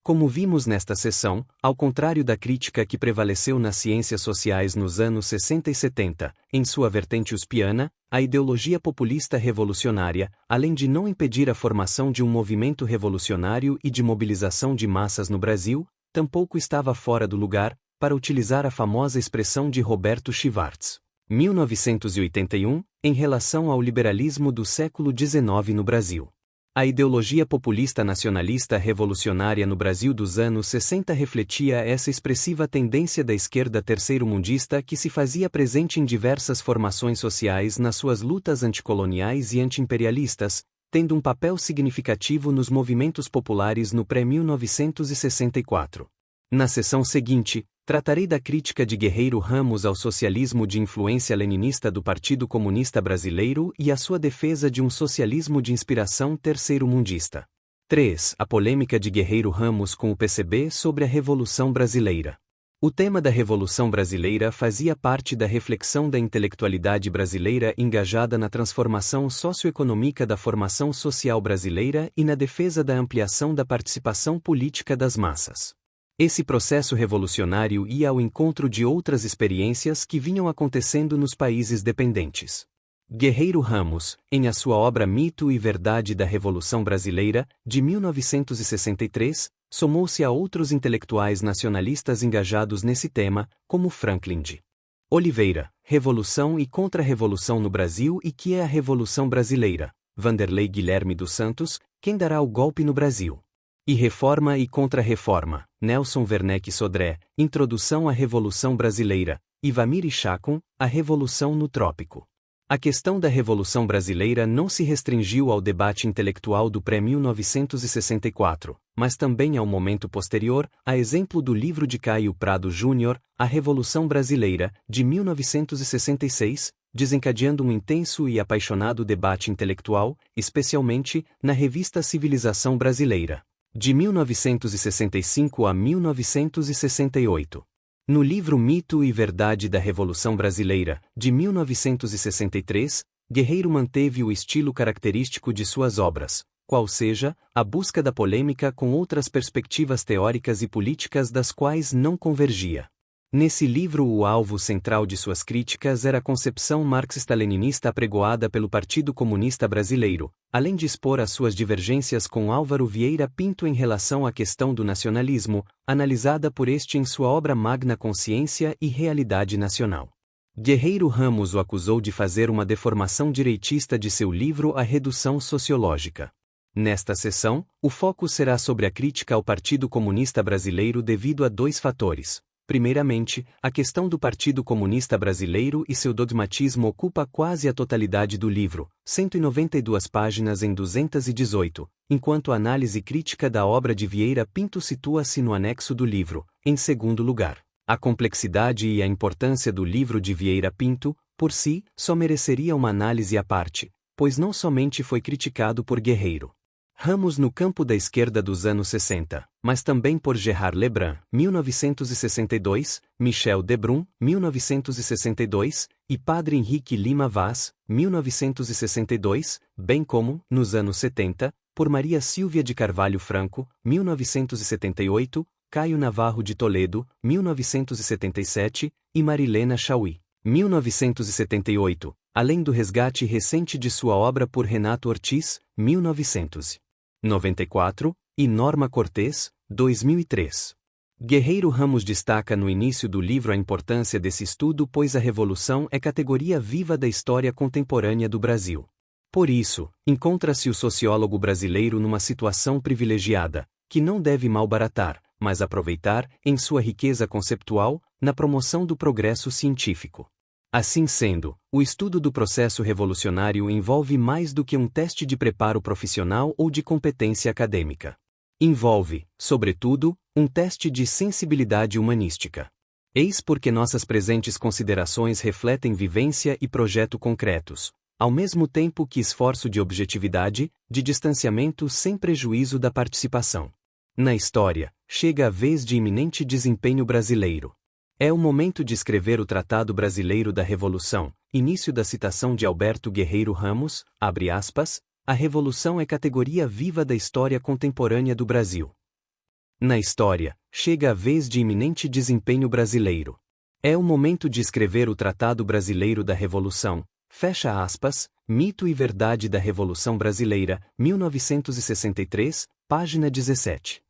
Como vimos nesta seção, ao contrário da crítica que prevaleceu nas ciências sociais nos anos 60 e 70, em sua vertente uspiana, a ideologia populista revolucionária, além de não impedir a formação de um movimento revolucionário e de mobilização de massas no Brasil, tampouco estava fora do lugar, para utilizar a famosa expressão de Roberto Schwartz, 1981, em relação ao liberalismo do século XIX no Brasil. A ideologia populista nacionalista revolucionária no Brasil dos anos 60 refletia essa expressiva tendência da esquerda terceiro-mundista que se fazia presente em diversas formações sociais nas suas lutas anticoloniais e antiimperialistas, tendo um papel significativo nos movimentos populares no pré-1964. Na seção seguinte, tratarei da crítica de Guerreiro Ramos ao socialismo de influência leninista do Partido Comunista Brasileiro e a sua defesa de um socialismo de inspiração terceiro-mundista. 3. A polêmica de Guerreiro Ramos com o PCB sobre a Revolução Brasileira. O tema da Revolução Brasileira fazia parte da reflexão da intelectualidade brasileira engajada na transformação socioeconômica da formação social brasileira e na defesa da ampliação da participação política das massas. Esse processo revolucionário ia ao encontro de outras experiências que vinham acontecendo nos países dependentes. Guerreiro Ramos, em a sua obra Mito e Verdade da Revolução Brasileira, de 1963, somou-se a outros intelectuais nacionalistas engajados nesse tema, como Franklin de Oliveira, Revolução e Contra-Revolução no Brasil e que é a Revolução Brasileira, Vanderlei Guilherme dos Santos, Quem dará o golpe no Brasil? E Reforma e Contra-Reforma, Nelson Werneck Sodré, Introdução à Revolução Brasileira, Ivamir Chacon, A Revolução no Trópico. A questão da Revolução Brasileira não se restringiu ao debate intelectual do pré-1964, mas também ao momento posterior, a exemplo do livro de Caio Prado Júnior, A Revolução Brasileira, de 1966, desencadeando um intenso e apaixonado debate intelectual, especialmente na revista Civilização Brasileira, de 1965 a 1968. No livro Mito e Verdade da Revolução Brasileira, de 1963, Guerreiro manteve o estilo característico de suas obras, qual seja, a busca da polêmica com outras perspectivas teóricas e políticas das quais não convergia. Nesse livro, o alvo central de suas críticas era a concepção marxista-leninista apregoada pelo Partido Comunista Brasileiro, além de expor as suas divergências com Álvaro Vieira Pinto em relação à questão do nacionalismo, analisada por este em sua obra magna Consciência e Realidade Nacional. Guerreiro Ramos o acusou de fazer uma deformação direitista de seu livro A Redução Sociológica. Nesta sessão, o foco será sobre a crítica ao Partido Comunista Brasileiro devido a dois fatores. Primeiramente, a questão do Partido Comunista Brasileiro e seu dogmatismo ocupa quase a totalidade do livro, 192 páginas em 218, enquanto a análise crítica da obra de Vieira Pinto situa-se no anexo do livro. Em segundo lugar, a complexidade e a importância do livro de Vieira Pinto, por si, só mereceria uma análise à parte, pois não somente foi criticado por Guerreiro Ramos no campo da esquerda dos anos 60, mas também por Gerard Lebrun, 1962, Michel Debrun, 1962, e Padre Henrique Lima Vaz, 1962, bem como, nos anos 70, por Maria Silvia de Carvalho Franco, 1978, Caio Navarro de Toledo, 1977, e Marilena Chauí, 1978, além do resgate recente de sua obra por Renato Ortiz, 1994, e Norma Cortez, 2003. Guerreiro Ramos destaca no início do livro a importância desse estudo pois a Revolução é categoria viva da história contemporânea do Brasil. Por isso, encontra-se o sociólogo brasileiro numa situação privilegiada, que não deve malbaratar, mas aproveitar, em sua riqueza conceptual, na promoção do progresso científico. Assim sendo, o estudo do processo revolucionário envolve mais do que um teste de preparo profissional ou de competência acadêmica. Envolve, sobretudo, um teste de sensibilidade humanística. Eis porque nossas presentes considerações refletem vivência e projeto concretos, ao mesmo tempo que esforço de objetividade, de distanciamento sem prejuízo da participação. Na história, chega a vez de iminente desempenho brasileiro. É o momento de escrever o Tratado Brasileiro da Revolução. Início da citação de Alberto Guerreiro Ramos, abre aspas, a Revolução é categoria viva da história contemporânea do Brasil. Na história, chega a vez de iminente desempenho brasileiro. É o momento de escrever o Tratado Brasileiro da Revolução, fecha aspas, Mito e Verdade da Revolução Brasileira, 1963, página 17.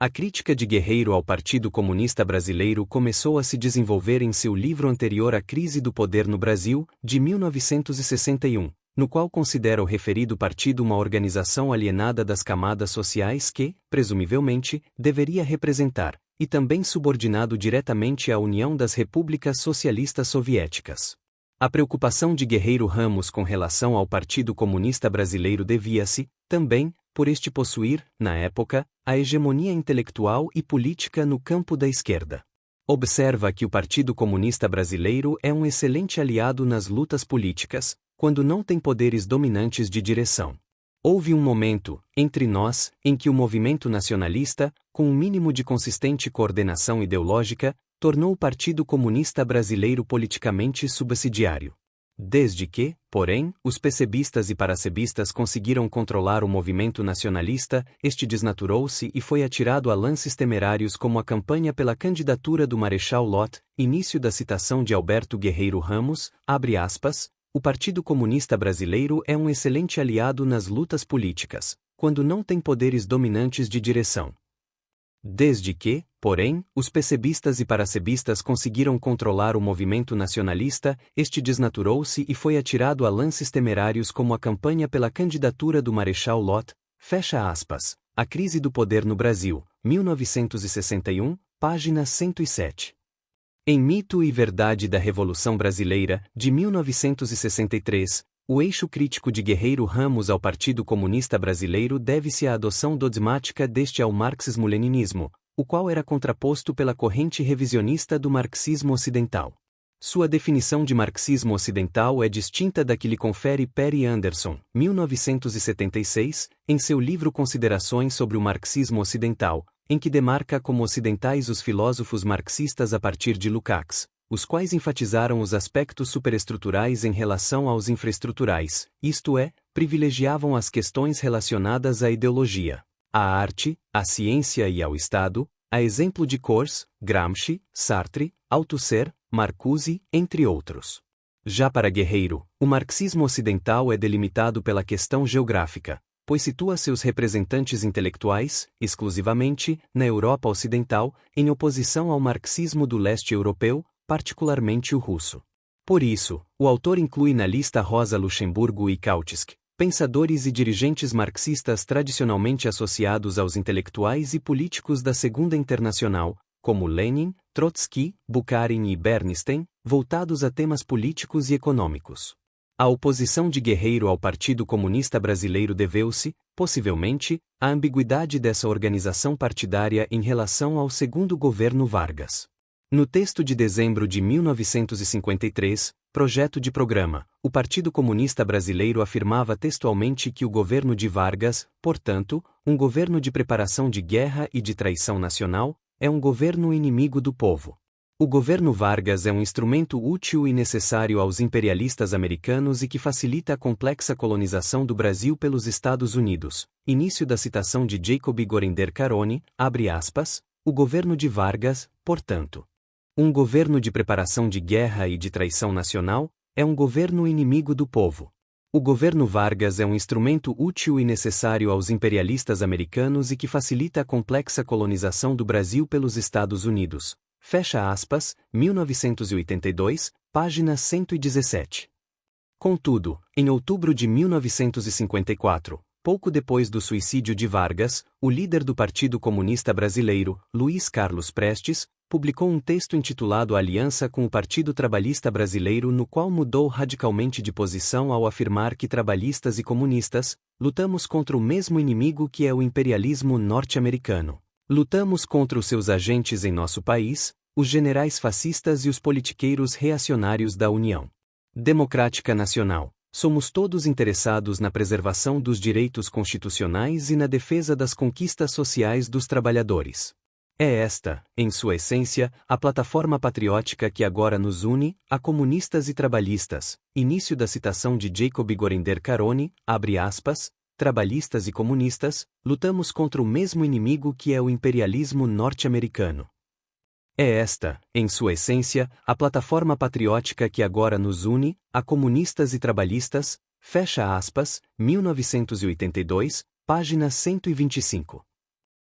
A crítica de Guerreiro ao Partido Comunista Brasileiro começou a se desenvolver em seu livro anterior à Crise do Poder no Brasil, de 1961, no qual considera o referido partido uma organização alienada das camadas sociais que, presumivelmente, deveria representar, e também subordinado diretamente à União das Repúblicas Socialistas Soviéticas. A preocupação de Guerreiro Ramos com relação ao Partido Comunista Brasileiro devia-se, também, por este possuir, na época, a hegemonia intelectual e política no campo da esquerda. Observa que o Partido Comunista Brasileiro é um excelente aliado nas lutas políticas, quando não tem poderes dominantes de direção. Houve um momento, entre nós, em que o movimento nacionalista, com um mínimo de consistente coordenação ideológica, tornou o Partido Comunista Brasileiro politicamente subsidiário. Desde que, porém, os PCBistas e paracebistas conseguiram controlar o movimento nacionalista, este desnaturou-se e foi atirado a lances temerários como a campanha pela candidatura do Marechal Lott, início da citação de Alberto Guerreiro Ramos, abre aspas, o Partido Comunista Brasileiro é um excelente aliado nas lutas políticas, quando não tem poderes dominantes de direção. Desde que, porém, os PCBistas e paracebistas conseguiram controlar o movimento nacionalista, este desnaturou-se e foi atirado a lances temerários como a campanha pela candidatura do Marechal Lott, fecha aspas, A Crise do Poder no Brasil, 1961, página 107. Em Mito e Verdade da Revolução Brasileira, de 1963, o eixo crítico de Guerreiro Ramos ao Partido Comunista Brasileiro deve-se à adoção dogmática deste ao marxismo-leninismo, o qual era contraposto pela corrente revisionista do marxismo ocidental. Sua definição de marxismo ocidental é distinta da que lhe confere Perry Anderson, 1976, em seu livro Considerações sobre o Marxismo Ocidental, em que demarca como ocidentais os filósofos marxistas a partir de Lukács, os quais enfatizaram os aspectos superestruturais em relação aos infraestruturais, isto é, privilegiavam as questões relacionadas à ideologia, à arte, à ciência e ao Estado, a exemplo de Kors, Gramsci, Sartre, Althusser, Marcuse, entre outros. Já para Guerreiro, o marxismo ocidental é delimitado pela questão geográfica, pois situa seus representantes intelectuais, exclusivamente, na Europa Ocidental, em oposição ao marxismo do leste europeu, particularmente o russo. Por isso, o autor inclui na lista Rosa Luxemburgo e Kautsky, pensadores e dirigentes marxistas tradicionalmente associados aos intelectuais e políticos da Segunda Internacional, como Lenin, Trotsky, Bukharin e Bernstein, voltados a temas políticos e econômicos. A oposição de Guerreiro ao Partido Comunista Brasileiro deveu-se, possivelmente, à ambiguidade dessa organização partidária em relação ao segundo governo Vargas. No texto de dezembro de 1953, Projeto de Programa, o Partido Comunista Brasileiro afirmava textualmente que o governo de Vargas, portanto, um governo de preparação de guerra e de traição nacional, é um governo inimigo do povo. O governo Vargas é um instrumento útil e necessário aos imperialistas americanos e que facilita a complexa colonização do Brasil pelos Estados Unidos. Início da citação de Jacob Gorender Carone, abre aspas, o governo de Vargas, portanto, um governo de preparação de guerra e de traição nacional, é um governo inimigo do povo. O governo Vargas é um instrumento útil e necessário aos imperialistas americanos e que facilita a complexa colonização do Brasil pelos Estados Unidos. Fecha aspas, 1982, página 117. Contudo, em outubro de 1954, pouco depois do suicídio de Vargas, o líder do Partido Comunista Brasileiro, Luiz Carlos Prestes, publicou um texto intitulado Aliança com o Partido Trabalhista Brasileiro, no qual mudou radicalmente de posição ao afirmar que trabalhistas e comunistas lutamos contra o mesmo inimigo que é o imperialismo norte-americano. Lutamos contra os seus agentes em nosso país, os generais fascistas e os politiqueiros reacionários da União Democrática Nacional. Somos todos interessados na preservação dos direitos constitucionais e na defesa das conquistas sociais dos trabalhadores. É esta, em sua essência, a plataforma patriótica que agora nos une, a comunistas e trabalhistas. Início da citação de Jacob Gorinder Carone, abre aspas, trabalhistas e comunistas, lutamos contra o mesmo inimigo que é o imperialismo norte-americano. É esta, em sua essência, a plataforma patriótica que agora nos une, a comunistas e trabalhistas, fecha aspas, 1982, página 125.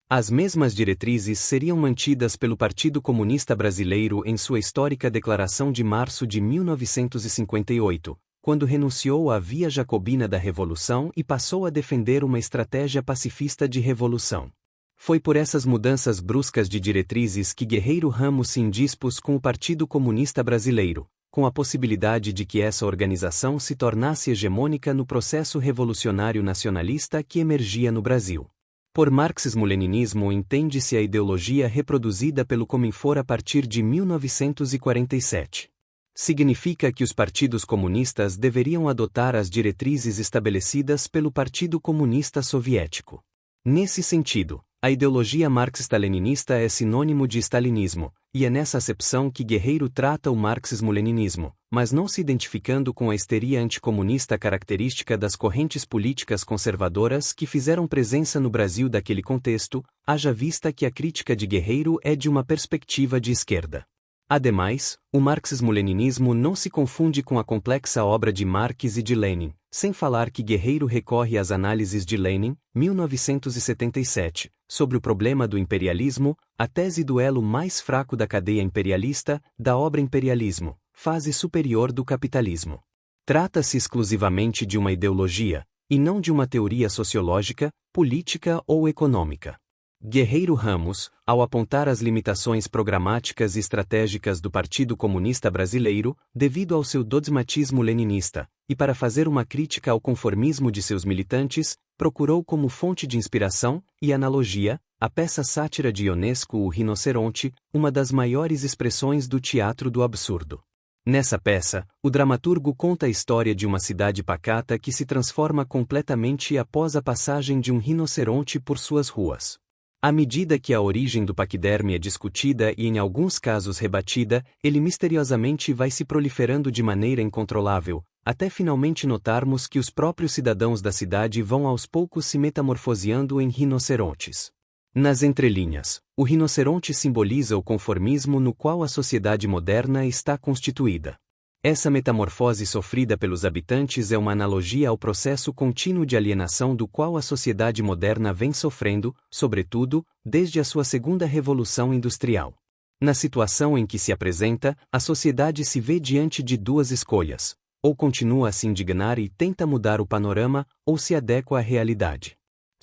As mesmas diretrizes seriam mantidas pelo Partido Comunista Brasileiro em sua histórica declaração de março de 1958, quando renunciou à via jacobina da revolução e passou a defender uma estratégia pacifista de revolução. Foi por essas mudanças bruscas de diretrizes que Guerreiro Ramos se indispôs com o Partido Comunista Brasileiro, com a possibilidade de que essa organização se tornasse hegemônica no processo revolucionário nacionalista que emergia no Brasil. Por marxismo-leninismo entende-se a ideologia reproduzida pelo Cominfor a partir de 1947. Significa que os partidos comunistas deveriam adotar as diretrizes estabelecidas pelo Partido Comunista Soviético. Nesse sentido, a ideologia marxista-leninista é sinônimo de stalinismo, e é nessa acepção que Guerreiro trata o marxismo-leninismo, mas não se identificando com a histeria anticomunista característica das correntes políticas conservadoras que fizeram presença no Brasil daquele contexto, haja vista que a crítica de Guerreiro é de uma perspectiva de esquerda. Ademais, o marxismo-leninismo não se confunde com a complexa obra de Marx e de Lenin, sem falar que Guerreiro recorre às análises de Lenin, 1977, sobre o problema do imperialismo, a tese do elo mais fraco da cadeia imperialista, da obra Imperialismo, fase superior do capitalismo. Trata-se exclusivamente de uma ideologia, e não de uma teoria sociológica, política ou econômica. Guerreiro Ramos, ao apontar as limitações programáticas e estratégicas do Partido Comunista Brasileiro, devido ao seu dogmatismo leninista, e para fazer uma crítica ao conformismo de seus militantes, procurou como fonte de inspiração e analogia a peça sátira de Ionesco O Rinoceronte, uma das maiores expressões do teatro do absurdo. Nessa peça, o dramaturgo conta a história de uma cidade pacata que se transforma completamente após a passagem de um rinoceronte por suas ruas. À medida que a origem do paquiderme é discutida e em alguns casos rebatida, ele misteriosamente vai se proliferando de maneira incontrolável, até finalmente notarmos que os próprios cidadãos da cidade vão aos poucos se metamorfoseando em rinocerontes. Nas entrelinhas, o rinoceronte simboliza o conformismo no qual a sociedade moderna está constituída. Essa metamorfose sofrida pelos habitantes é uma analogia ao processo contínuo de alienação do qual a sociedade moderna vem sofrendo, sobretudo, desde a sua segunda revolução industrial. Na situação em que se apresenta, a sociedade se vê diante de duas escolhas: ou continua a se indignar e tenta mudar o panorama, ou se adequa à realidade.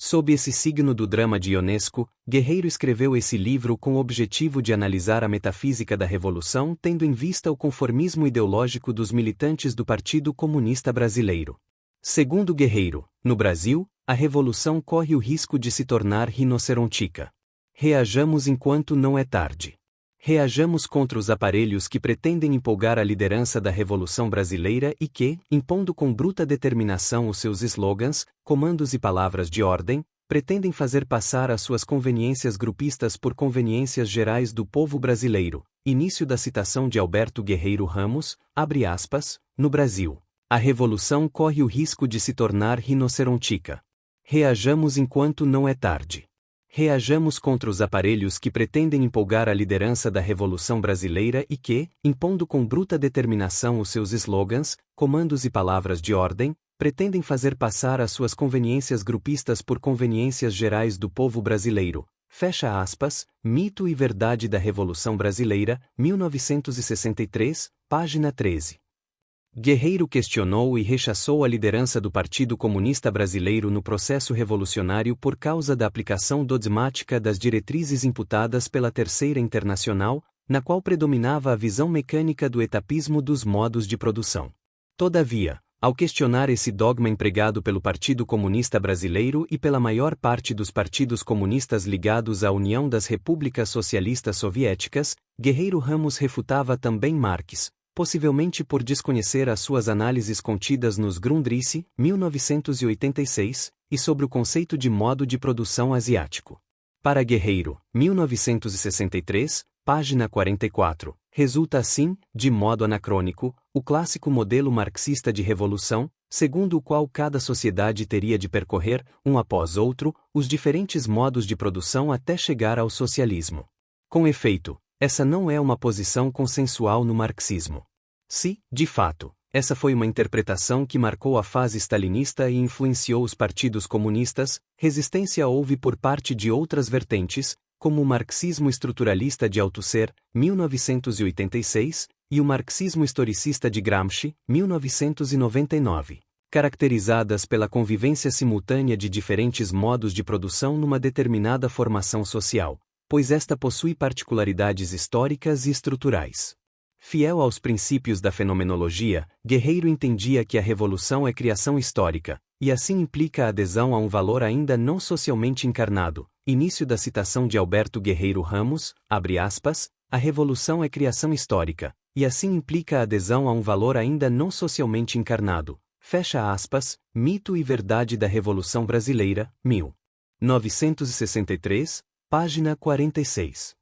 Sob esse signo do drama de Ionesco, Guerreiro escreveu esse livro com o objetivo de analisar a metafísica da revolução tendo em vista o conformismo ideológico dos militantes do Partido Comunista Brasileiro. Segundo Guerreiro, no Brasil, a revolução corre o risco de se tornar rinocerontica. Reajamos enquanto não é tarde. Reajamos contra os aparelhos que pretendem empolgar a liderança da Revolução Brasileira e que, impondo com bruta determinação os seus slogans, comandos e palavras de ordem, pretendem fazer passar as suas conveniências grupistas por conveniências gerais do povo brasileiro. Início da citação de Alberto Guerreiro Ramos, abre aspas, no Brasil. A revolução corre o risco de se tornar rinocerontica. Reajamos enquanto não é tarde. Reajamos contra os aparelhos que pretendem empolgar a liderança da Revolução Brasileira e que, impondo com bruta determinação os seus slogans, comandos e palavras de ordem, pretendem fazer passar as suas conveniências grupistas por conveniências gerais do povo brasileiro. Fecha aspas, Mito e Verdade da Revolução Brasileira, 1963, página 13. Guerreiro questionou e rechaçou a liderança do Partido Comunista Brasileiro no processo revolucionário por causa da aplicação dogmática das diretrizes imputadas pela Terceira Internacional, na qual predominava a visão mecânica do etapismo dos modos de produção. Todavia, ao questionar esse dogma empregado pelo Partido Comunista Brasileiro e pela maior parte dos partidos comunistas ligados à União das Repúblicas Socialistas Soviéticas, Guerreiro Ramos refutava também Marx, possivelmente por desconhecer as suas análises contidas nos Grundrisse, 1986, e sobre o conceito de modo de produção asiático. Para Guerreiro, 1963, página 44, resulta assim, de modo anacrônico, o clássico modelo marxista de revolução, segundo o qual cada sociedade teria de percorrer, um após outro, os diferentes modos de produção até chegar ao socialismo. Com efeito, essa não é uma posição consensual no marxismo. Se, de fato, essa foi uma interpretação que marcou a fase stalinista e influenciou os partidos comunistas, resistência houve por parte de outras vertentes, como o marxismo estruturalista de Althusser, 1986, e o marxismo historicista de Gramsci, 1999, caracterizadas pela convivência simultânea de diferentes modos de produção numa determinada formação social, pois esta possui particularidades históricas e estruturais. Fiel aos princípios da fenomenologia, Guerreiro entendia que a revolução é criação histórica, e assim implica a adesão a um valor ainda não socialmente encarnado. Início da citação de Alberto Guerreiro Ramos, abre aspas, a revolução é criação histórica, e assim implica a adesão a um valor ainda não socialmente encarnado. Fecha aspas, Mito e Verdade da Revolução Brasileira, 1963, página 46.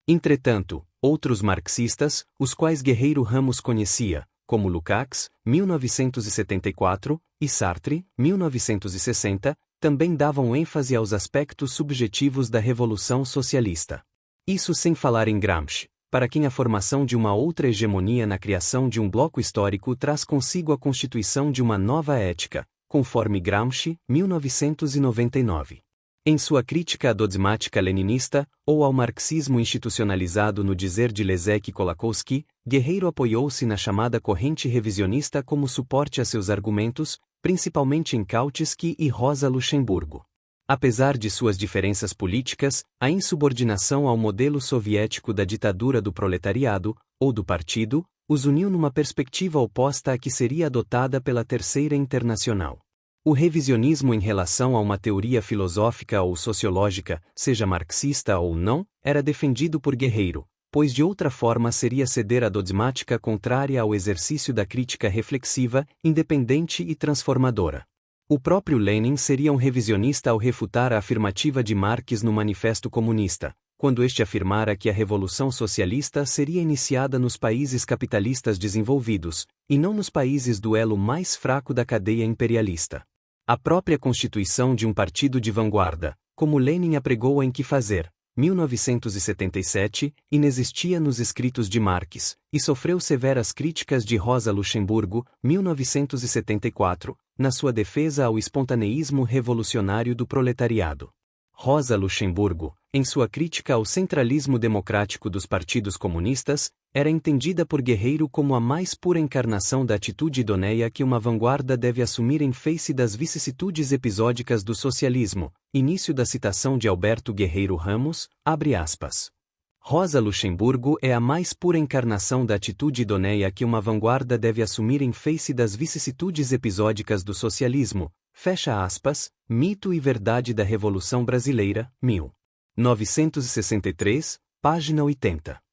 Entretanto, outros marxistas, os quais Guerreiro Ramos conhecia, como Lukács, 1974, e Sartre, 1960, também davam ênfase aos aspectos subjetivos da Revolução Socialista. Isso sem falar em Gramsci, para quem a formação de uma outra hegemonia na criação de um bloco histórico traz consigo a constituição de uma nova ética, conforme Gramsci, 1999. Em sua crítica à dogmática leninista, ou ao marxismo institucionalizado no dizer de Leszek Kolakowski, Guerreiro apoiou-se na chamada corrente revisionista como suporte a seus argumentos, principalmente em Kautsky e Rosa Luxemburgo. Apesar de suas diferenças políticas, a insubordinação ao modelo soviético da ditadura do proletariado, ou do partido, os uniu numa perspectiva oposta à que seria adotada pela Terceira Internacional. O revisionismo em relação a uma teoria filosófica ou sociológica, seja marxista ou não, era defendido por Guerreiro, pois de outra forma seria ceder à dogmática contrária ao exercício da crítica reflexiva, independente e transformadora. O próprio Lenin seria um revisionista ao refutar a afirmativa de Marx no Manifesto Comunista, quando este afirmara que a Revolução Socialista seria iniciada nos países capitalistas desenvolvidos, e não nos países do elo mais fraco da cadeia imperialista. A própria constituição de um partido de vanguarda, como Lenin apregou em Que Fazer, 1977, inexistia nos escritos de Marx, e sofreu severas críticas de Rosa Luxemburgo, 1974, na sua defesa ao espontaneísmo revolucionário do proletariado. Rosa Luxemburgo, em sua crítica ao centralismo democrático dos partidos comunistas, era entendida por Guerreiro como a mais pura encarnação da atitude idoneia que uma vanguarda deve assumir em face das vicissitudes episódicas do socialismo. Início da citação de Alberto Guerreiro Ramos, abre aspas. Rosa Luxemburgo é a mais pura encarnação da atitude idoneia que uma vanguarda deve assumir em face das vicissitudes episódicas do socialismo. Fecha aspas, Mito e Verdade da Revolução Brasileira, 1963, página 80.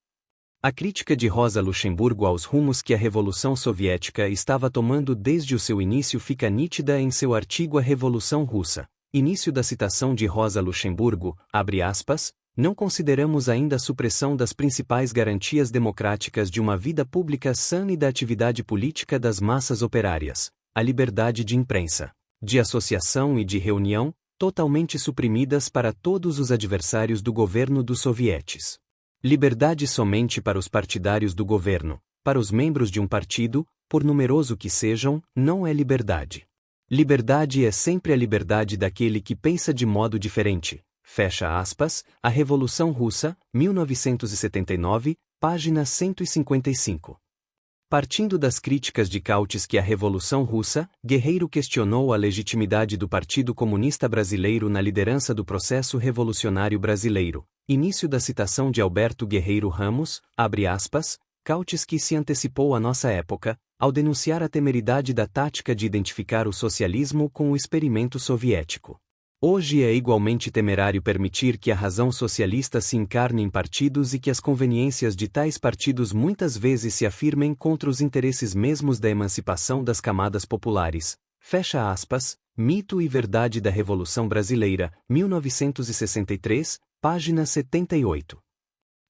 A crítica de Rosa Luxemburgo aos rumos que a Revolução Soviética estava tomando desde o seu início fica nítida em seu artigo A Revolução Russa. Início da citação de Rosa Luxemburgo, abre aspas, não consideramos ainda a supressão das principais garantias democráticas de uma vida pública sã e da atividade política das massas operárias, a liberdade de imprensa, de associação e de reunião, totalmente suprimidas para todos os adversários do governo dos sovietes. Liberdade somente para os partidários do governo, para os membros de um partido, por numeroso que sejam, não é liberdade. Liberdade é sempre a liberdade daquele que pensa de modo diferente. Fecha aspas, A Revolução Russa, 1979, página 155. Partindo das críticas de Kautsky à Revolução Russa, Guerreiro questionou a legitimidade do Partido Comunista Brasileiro na liderança do processo revolucionário brasileiro. Início da citação de Alberto Guerreiro Ramos, abre aspas, Kautsky se antecipou à nossa época, ao denunciar a temeridade da tática de identificar o socialismo com o experimento soviético. Hoje é igualmente temerário permitir que a razão socialista se encarne em partidos e que as conveniências de tais partidos muitas vezes se afirmem contra os interesses mesmos da emancipação das camadas populares. Fecha aspas, Mito e Verdade da Revolução Brasileira, 1963, página 78.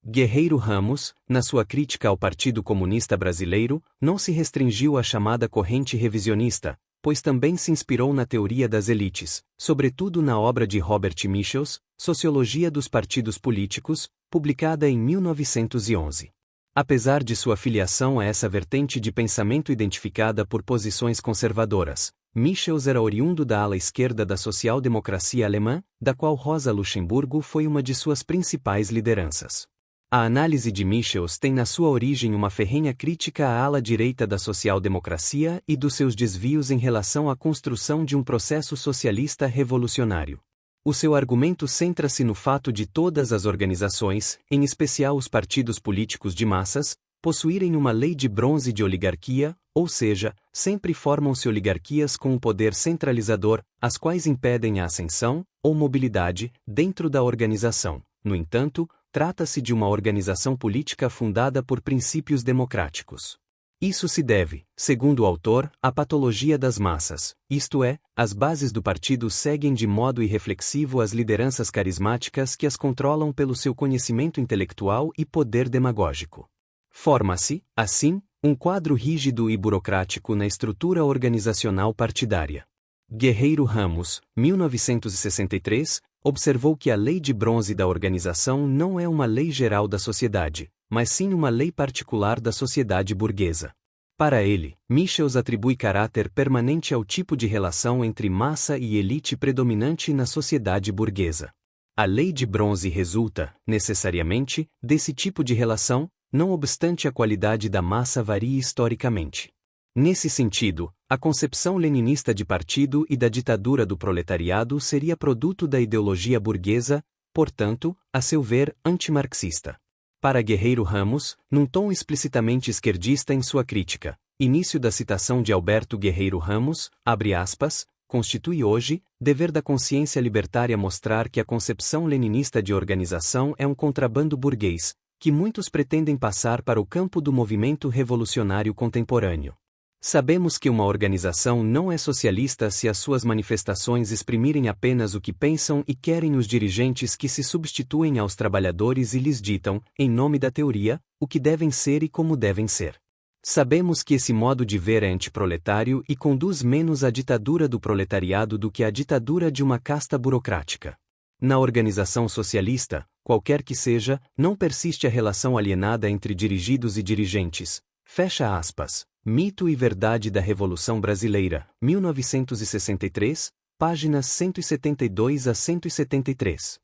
Guerreiro Ramos, na sua crítica ao Partido Comunista Brasileiro, não se restringiu à chamada corrente revisionista, pois também se inspirou na teoria das elites, sobretudo na obra de Robert Michels, Sociologia dos Partidos Políticos, publicada em 1911. Apesar de sua filiação a essa vertente de pensamento identificada por posições conservadoras, Michels era oriundo da ala esquerda da social-democracia alemã, da qual Rosa Luxemburgo foi uma de suas principais lideranças. A análise de Michels tem na sua origem uma ferrenha crítica à ala direita da social-democracia e dos seus desvios em relação à construção de um processo socialista revolucionário. O seu argumento centra-se no fato de todas as organizações, em especial os partidos políticos de massas, possuírem uma lei de bronze de oligarquia, ou seja, sempre formam-se oligarquias com um poder centralizador, as quais impedem a ascensão, ou mobilidade, dentro da organização. No entanto, trata-se de uma organização política fundada por princípios democráticos. Isso se deve, segundo o autor, à patologia das massas, isto é, as bases do partido seguem de modo irreflexivo as lideranças carismáticas que as controlam pelo seu conhecimento intelectual e poder demagógico. Forma-se, assim, um quadro rígido e burocrático na estrutura organizacional partidária. Guerreiro Ramos, 1963, observou que a lei de bronze da organização não é uma lei geral da sociedade, mas sim uma lei particular da sociedade burguesa. Para ele, Michels atribui caráter permanente ao tipo de relação entre massa e elite predominante na sociedade burguesa. A lei de bronze resulta, necessariamente, desse tipo de relação, não obstante a qualidade da massa varie historicamente. Nesse sentido, a concepção leninista de partido e da ditadura do proletariado seria produto da ideologia burguesa, portanto, a seu ver, antimarxista. Para Guerreiro Ramos, num tom explicitamente esquerdista em sua crítica, início da citação de Alberto Guerreiro Ramos, abre aspas, constitui hoje, dever da consciência libertária mostrar que a concepção leninista de organização é um contrabando burguês, que muitos pretendem passar para o campo do movimento revolucionário contemporâneo. Sabemos que uma organização não é socialista se as suas manifestações exprimirem apenas o que pensam e querem os dirigentes que se substituem aos trabalhadores e lhes ditam, em nome da teoria, o que devem ser e como devem ser. Sabemos que esse modo de ver é antiproletário e conduz menos à ditadura do proletariado do que à ditadura de uma casta burocrática. Na organização socialista, qualquer que seja, não persiste a relação alienada entre dirigidos e dirigentes. Fecha aspas. Mito e Verdade da Revolução Brasileira, 1963, páginas 172 a 173.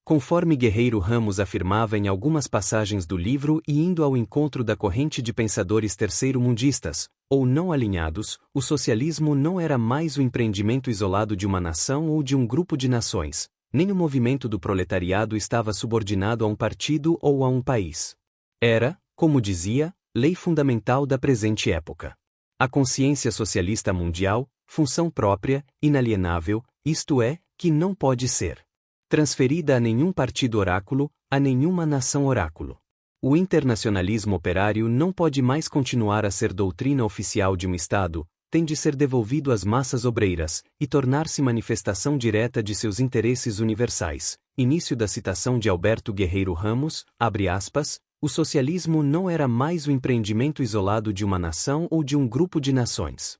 Conforme Guerreiro Ramos afirmava em algumas passagens do livro e indo ao encontro da corrente de pensadores terceiro-mundistas, ou não alinhados, o socialismo não era mais o empreendimento isolado de uma nação ou de um grupo de nações, nem o movimento do proletariado estava subordinado a um partido ou a um país. Era, como dizia, lei fundamental da presente época. A consciência socialista mundial, função própria, inalienável, isto é, que não pode ser transferida a nenhum partido oráculo, a nenhuma nação oráculo. O internacionalismo operário não pode mais continuar a ser doutrina oficial de um Estado, tem de ser devolvido às massas obreiras, e tornar-se manifestação direta de seus interesses universais. Início da citação de Alberto Guerreiro Ramos, abre aspas, o socialismo não era mais o empreendimento isolado de uma nação ou de um grupo de nações.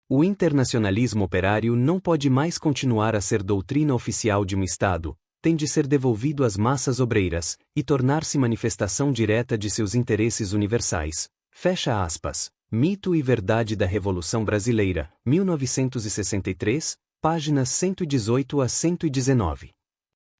O internacionalismo operário não pode mais continuar a ser doutrina oficial de um Estado, tem de ser devolvido às massas obreiras, e tornar-se manifestação direta de seus interesses universais. Fecha aspas. Mito e Verdade da Revolução Brasileira, 1963, páginas 118 a 119.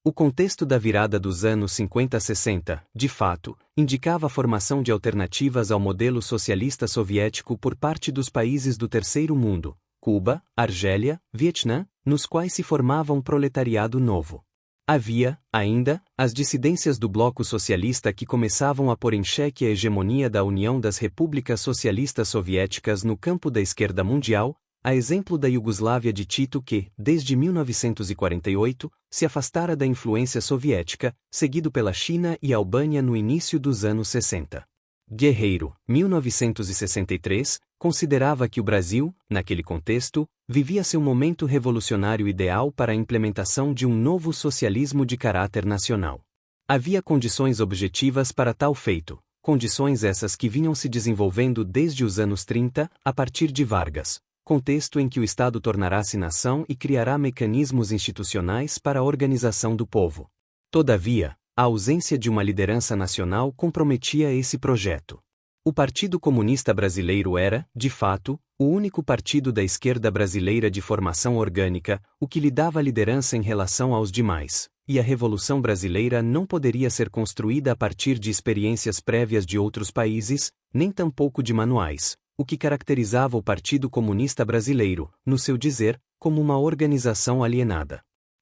O contexto da virada dos anos 50 a 60, de fato, indicava a formação de alternativas ao modelo socialista soviético por parte dos países do Terceiro Mundo, Cuba, Argélia, Vietnã, nos quais se formava um proletariado novo. Havia, ainda, as dissidências do bloco socialista que começavam a pôr em xeque a hegemonia da União das Repúblicas Socialistas Soviéticas no campo da esquerda mundial, a exemplo da Iugoslávia de Tito que, desde 1948, se afastara da influência soviética, seguido pela China e Albânia no início dos anos 60. Guerreiro, 1963, considerava que o Brasil, naquele contexto, vivia seu momento revolucionário ideal para a implementação de um novo socialismo de caráter nacional. Havia condições objetivas para tal feito, condições essas que vinham se desenvolvendo desde os anos 30, a partir de Vargas, contexto em que o Estado tornará-se nação e criará mecanismos institucionais para a organização do povo. Todavia, a ausência de uma liderança nacional comprometia esse projeto. O Partido Comunista Brasileiro era, de fato, o único partido da esquerda brasileira de formação orgânica, o que lhe dava liderança em relação aos demais, e a Revolução Brasileira não poderia ser construída a partir de experiências prévias de outros países, nem tampouco de manuais, o que caracterizava o Partido Comunista Brasileiro, no seu dizer, como uma organização alienada.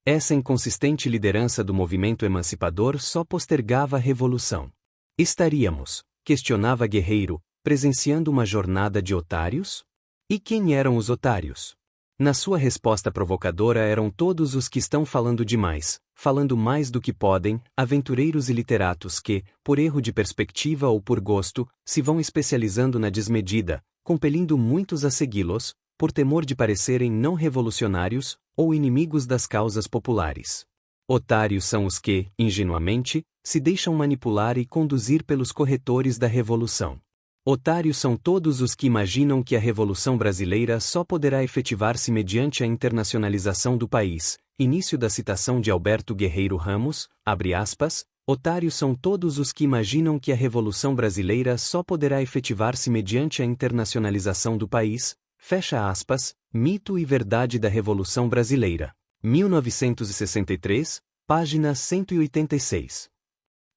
Essa inconsistente liderança do movimento emancipador só postergava a revolução. Estaríamos, questionava Guerreiro, presenciando uma jornada de otários? E quem eram os otários? Na sua resposta provocadora eram todos os que estão falando demais, falando mais do que podem, aventureiros e literatos que, por erro de perspectiva ou por gosto, se vão especializando na desmedida, compelindo muitos a segui-los, por temor de parecerem não revolucionários, ou inimigos das causas populares. Otários são os que, ingenuamente, se deixam manipular e conduzir pelos corretores da revolução. Otários são todos os que imaginam que a Revolução Brasileira só poderá efetivar-se mediante a internacionalização do país. Início da citação de Alberto Guerreiro Ramos, abre aspas. Otários são todos os que imaginam que a Revolução Brasileira só poderá efetivar-se mediante a internacionalização do país. Fecha aspas, Mito e Verdade da Revolução Brasileira. 1963, página 186.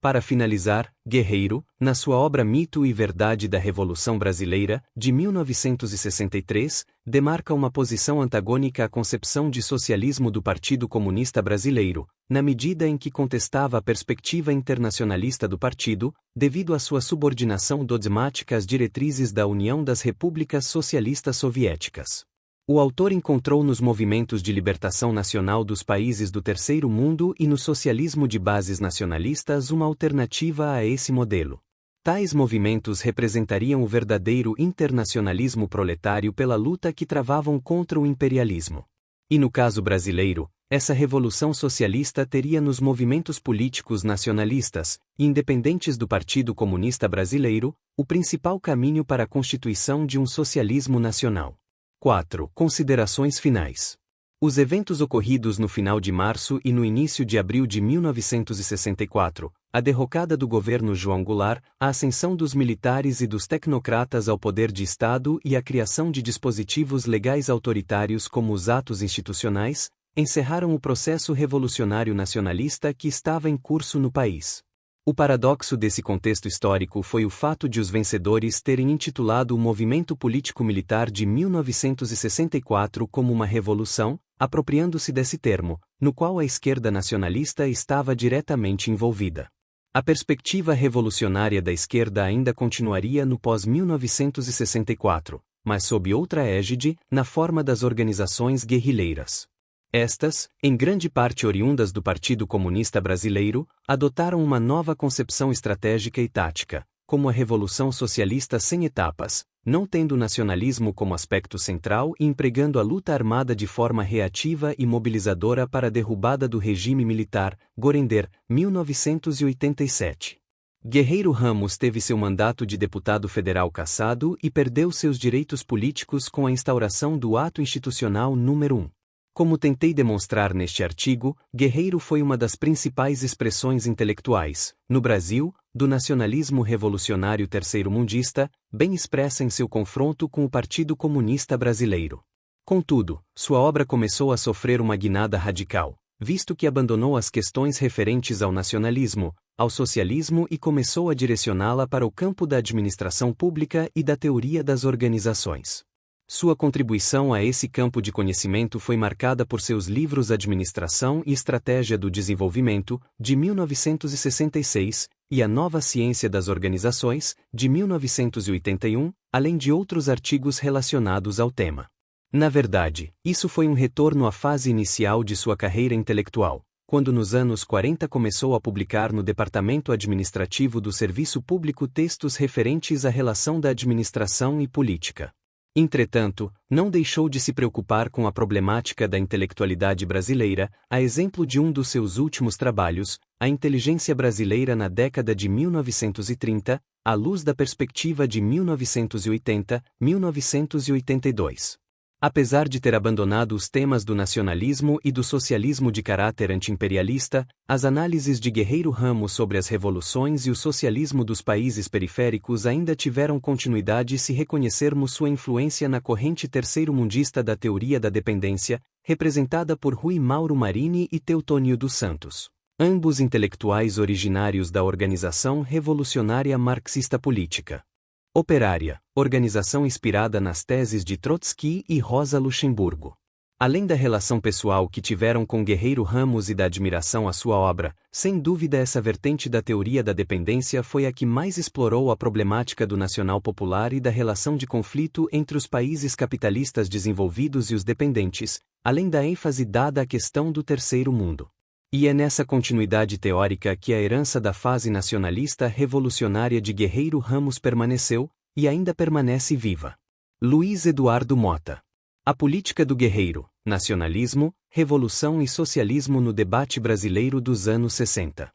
Para finalizar, Guerreiro, na sua obra Mito e Verdade da Revolução Brasileira, de 1963, demarca uma posição antagônica à concepção de socialismo do Partido Comunista Brasileiro, na medida em que contestava a perspectiva internacionalista do partido, devido à sua subordinação dogmática às diretrizes da União das Repúblicas Socialistas Soviéticas. O autor encontrou nos movimentos de libertação nacional dos países do Terceiro Mundo e no socialismo de bases nacionalistas uma alternativa a esse modelo. Tais movimentos representariam o verdadeiro internacionalismo proletário pela luta que travavam contra o imperialismo. E no caso brasileiro, essa revolução socialista teria nos movimentos políticos nacionalistas, independentes do Partido Comunista Brasileiro, o principal caminho para a constituição de um socialismo nacional. 4. Considerações finais. Os eventos ocorridos no final de março e no início de abril de 1964, a derrocada do governo João Goulart, a ascensão dos militares e dos tecnocratas ao poder de Estado e a criação de dispositivos legais autoritários como os atos institucionais, encerraram o processo revolucionário nacionalista que estava em curso no país. O paradoxo desse contexto histórico foi o fato de os vencedores terem intitulado o movimento político-militar de 1964 como uma revolução, apropriando-se desse termo, no qual a esquerda nacionalista estava diretamente envolvida. A perspectiva revolucionária da esquerda ainda continuaria no pós-1964, mas sob outra égide, na forma das organizações guerrilheiras. Estas, em grande parte oriundas do Partido Comunista Brasileiro, adotaram uma nova concepção estratégica e tática, como a Revolução Socialista sem etapas, não tendo o nacionalismo como aspecto central e empregando a luta armada de forma reativa e mobilizadora para a derrubada do regime militar. Gorender, 1987. Guerreiro Ramos teve seu mandato de deputado federal cassado e perdeu seus direitos políticos com a instauração do Ato Institucional número 1. Como tentei demonstrar neste artigo, Guerreiro foi uma das principais expressões intelectuais, no Brasil, do nacionalismo revolucionário terceiro-mundista, bem expressa em seu confronto com o Partido Comunista Brasileiro. Contudo, sua obra começou a sofrer uma guinada radical, visto que abandonou as questões referentes ao nacionalismo, ao socialismo e começou a direcioná-la para o campo da administração pública e da teoria das organizações. Sua contribuição a esse campo de conhecimento foi marcada por seus livros Administração e Estratégia do Desenvolvimento, de 1966, e A Nova Ciência das Organizações, de 1981, além de outros artigos relacionados ao tema. Na verdade, isso foi um retorno à fase inicial de sua carreira intelectual, quando nos anos 40 começou a publicar no Departamento Administrativo do Serviço Público textos referentes à relação da administração e política. Entretanto, não deixou de se preocupar com a problemática da intelectualidade brasileira, a exemplo de um dos seus últimos trabalhos, A Inteligência Brasileira na Década de 1930, à luz da perspectiva de 1980-1982. Apesar de ter abandonado os temas do nacionalismo e do socialismo de caráter anti-imperialista, as análises de Guerreiro Ramos sobre as revoluções e o socialismo dos países periféricos ainda tiveram continuidade se reconhecermos sua influência na corrente terceiro-mundista da teoria da dependência, representada por Rui Mauro Marini e Teutônio dos Santos, ambos intelectuais originários da Organização Revolucionária Marxista Política Operária, organização inspirada nas teses de Trotsky e Rosa Luxemburgo. Além da relação pessoal que tiveram com Guerreiro Ramos e da admiração à sua obra, sem dúvida essa vertente da teoria da dependência foi a que mais explorou a problemática do nacional popular e da relação de conflito entre os países capitalistas desenvolvidos e os dependentes, além da ênfase dada à questão do terceiro mundo. E é nessa continuidade teórica que a herança da fase nacionalista revolucionária de Guerreiro Ramos permaneceu, e ainda permanece viva. Luiz Eduardo Mota. A política do guerreiro, nacionalismo, revolução e socialismo no debate brasileiro dos anos 60.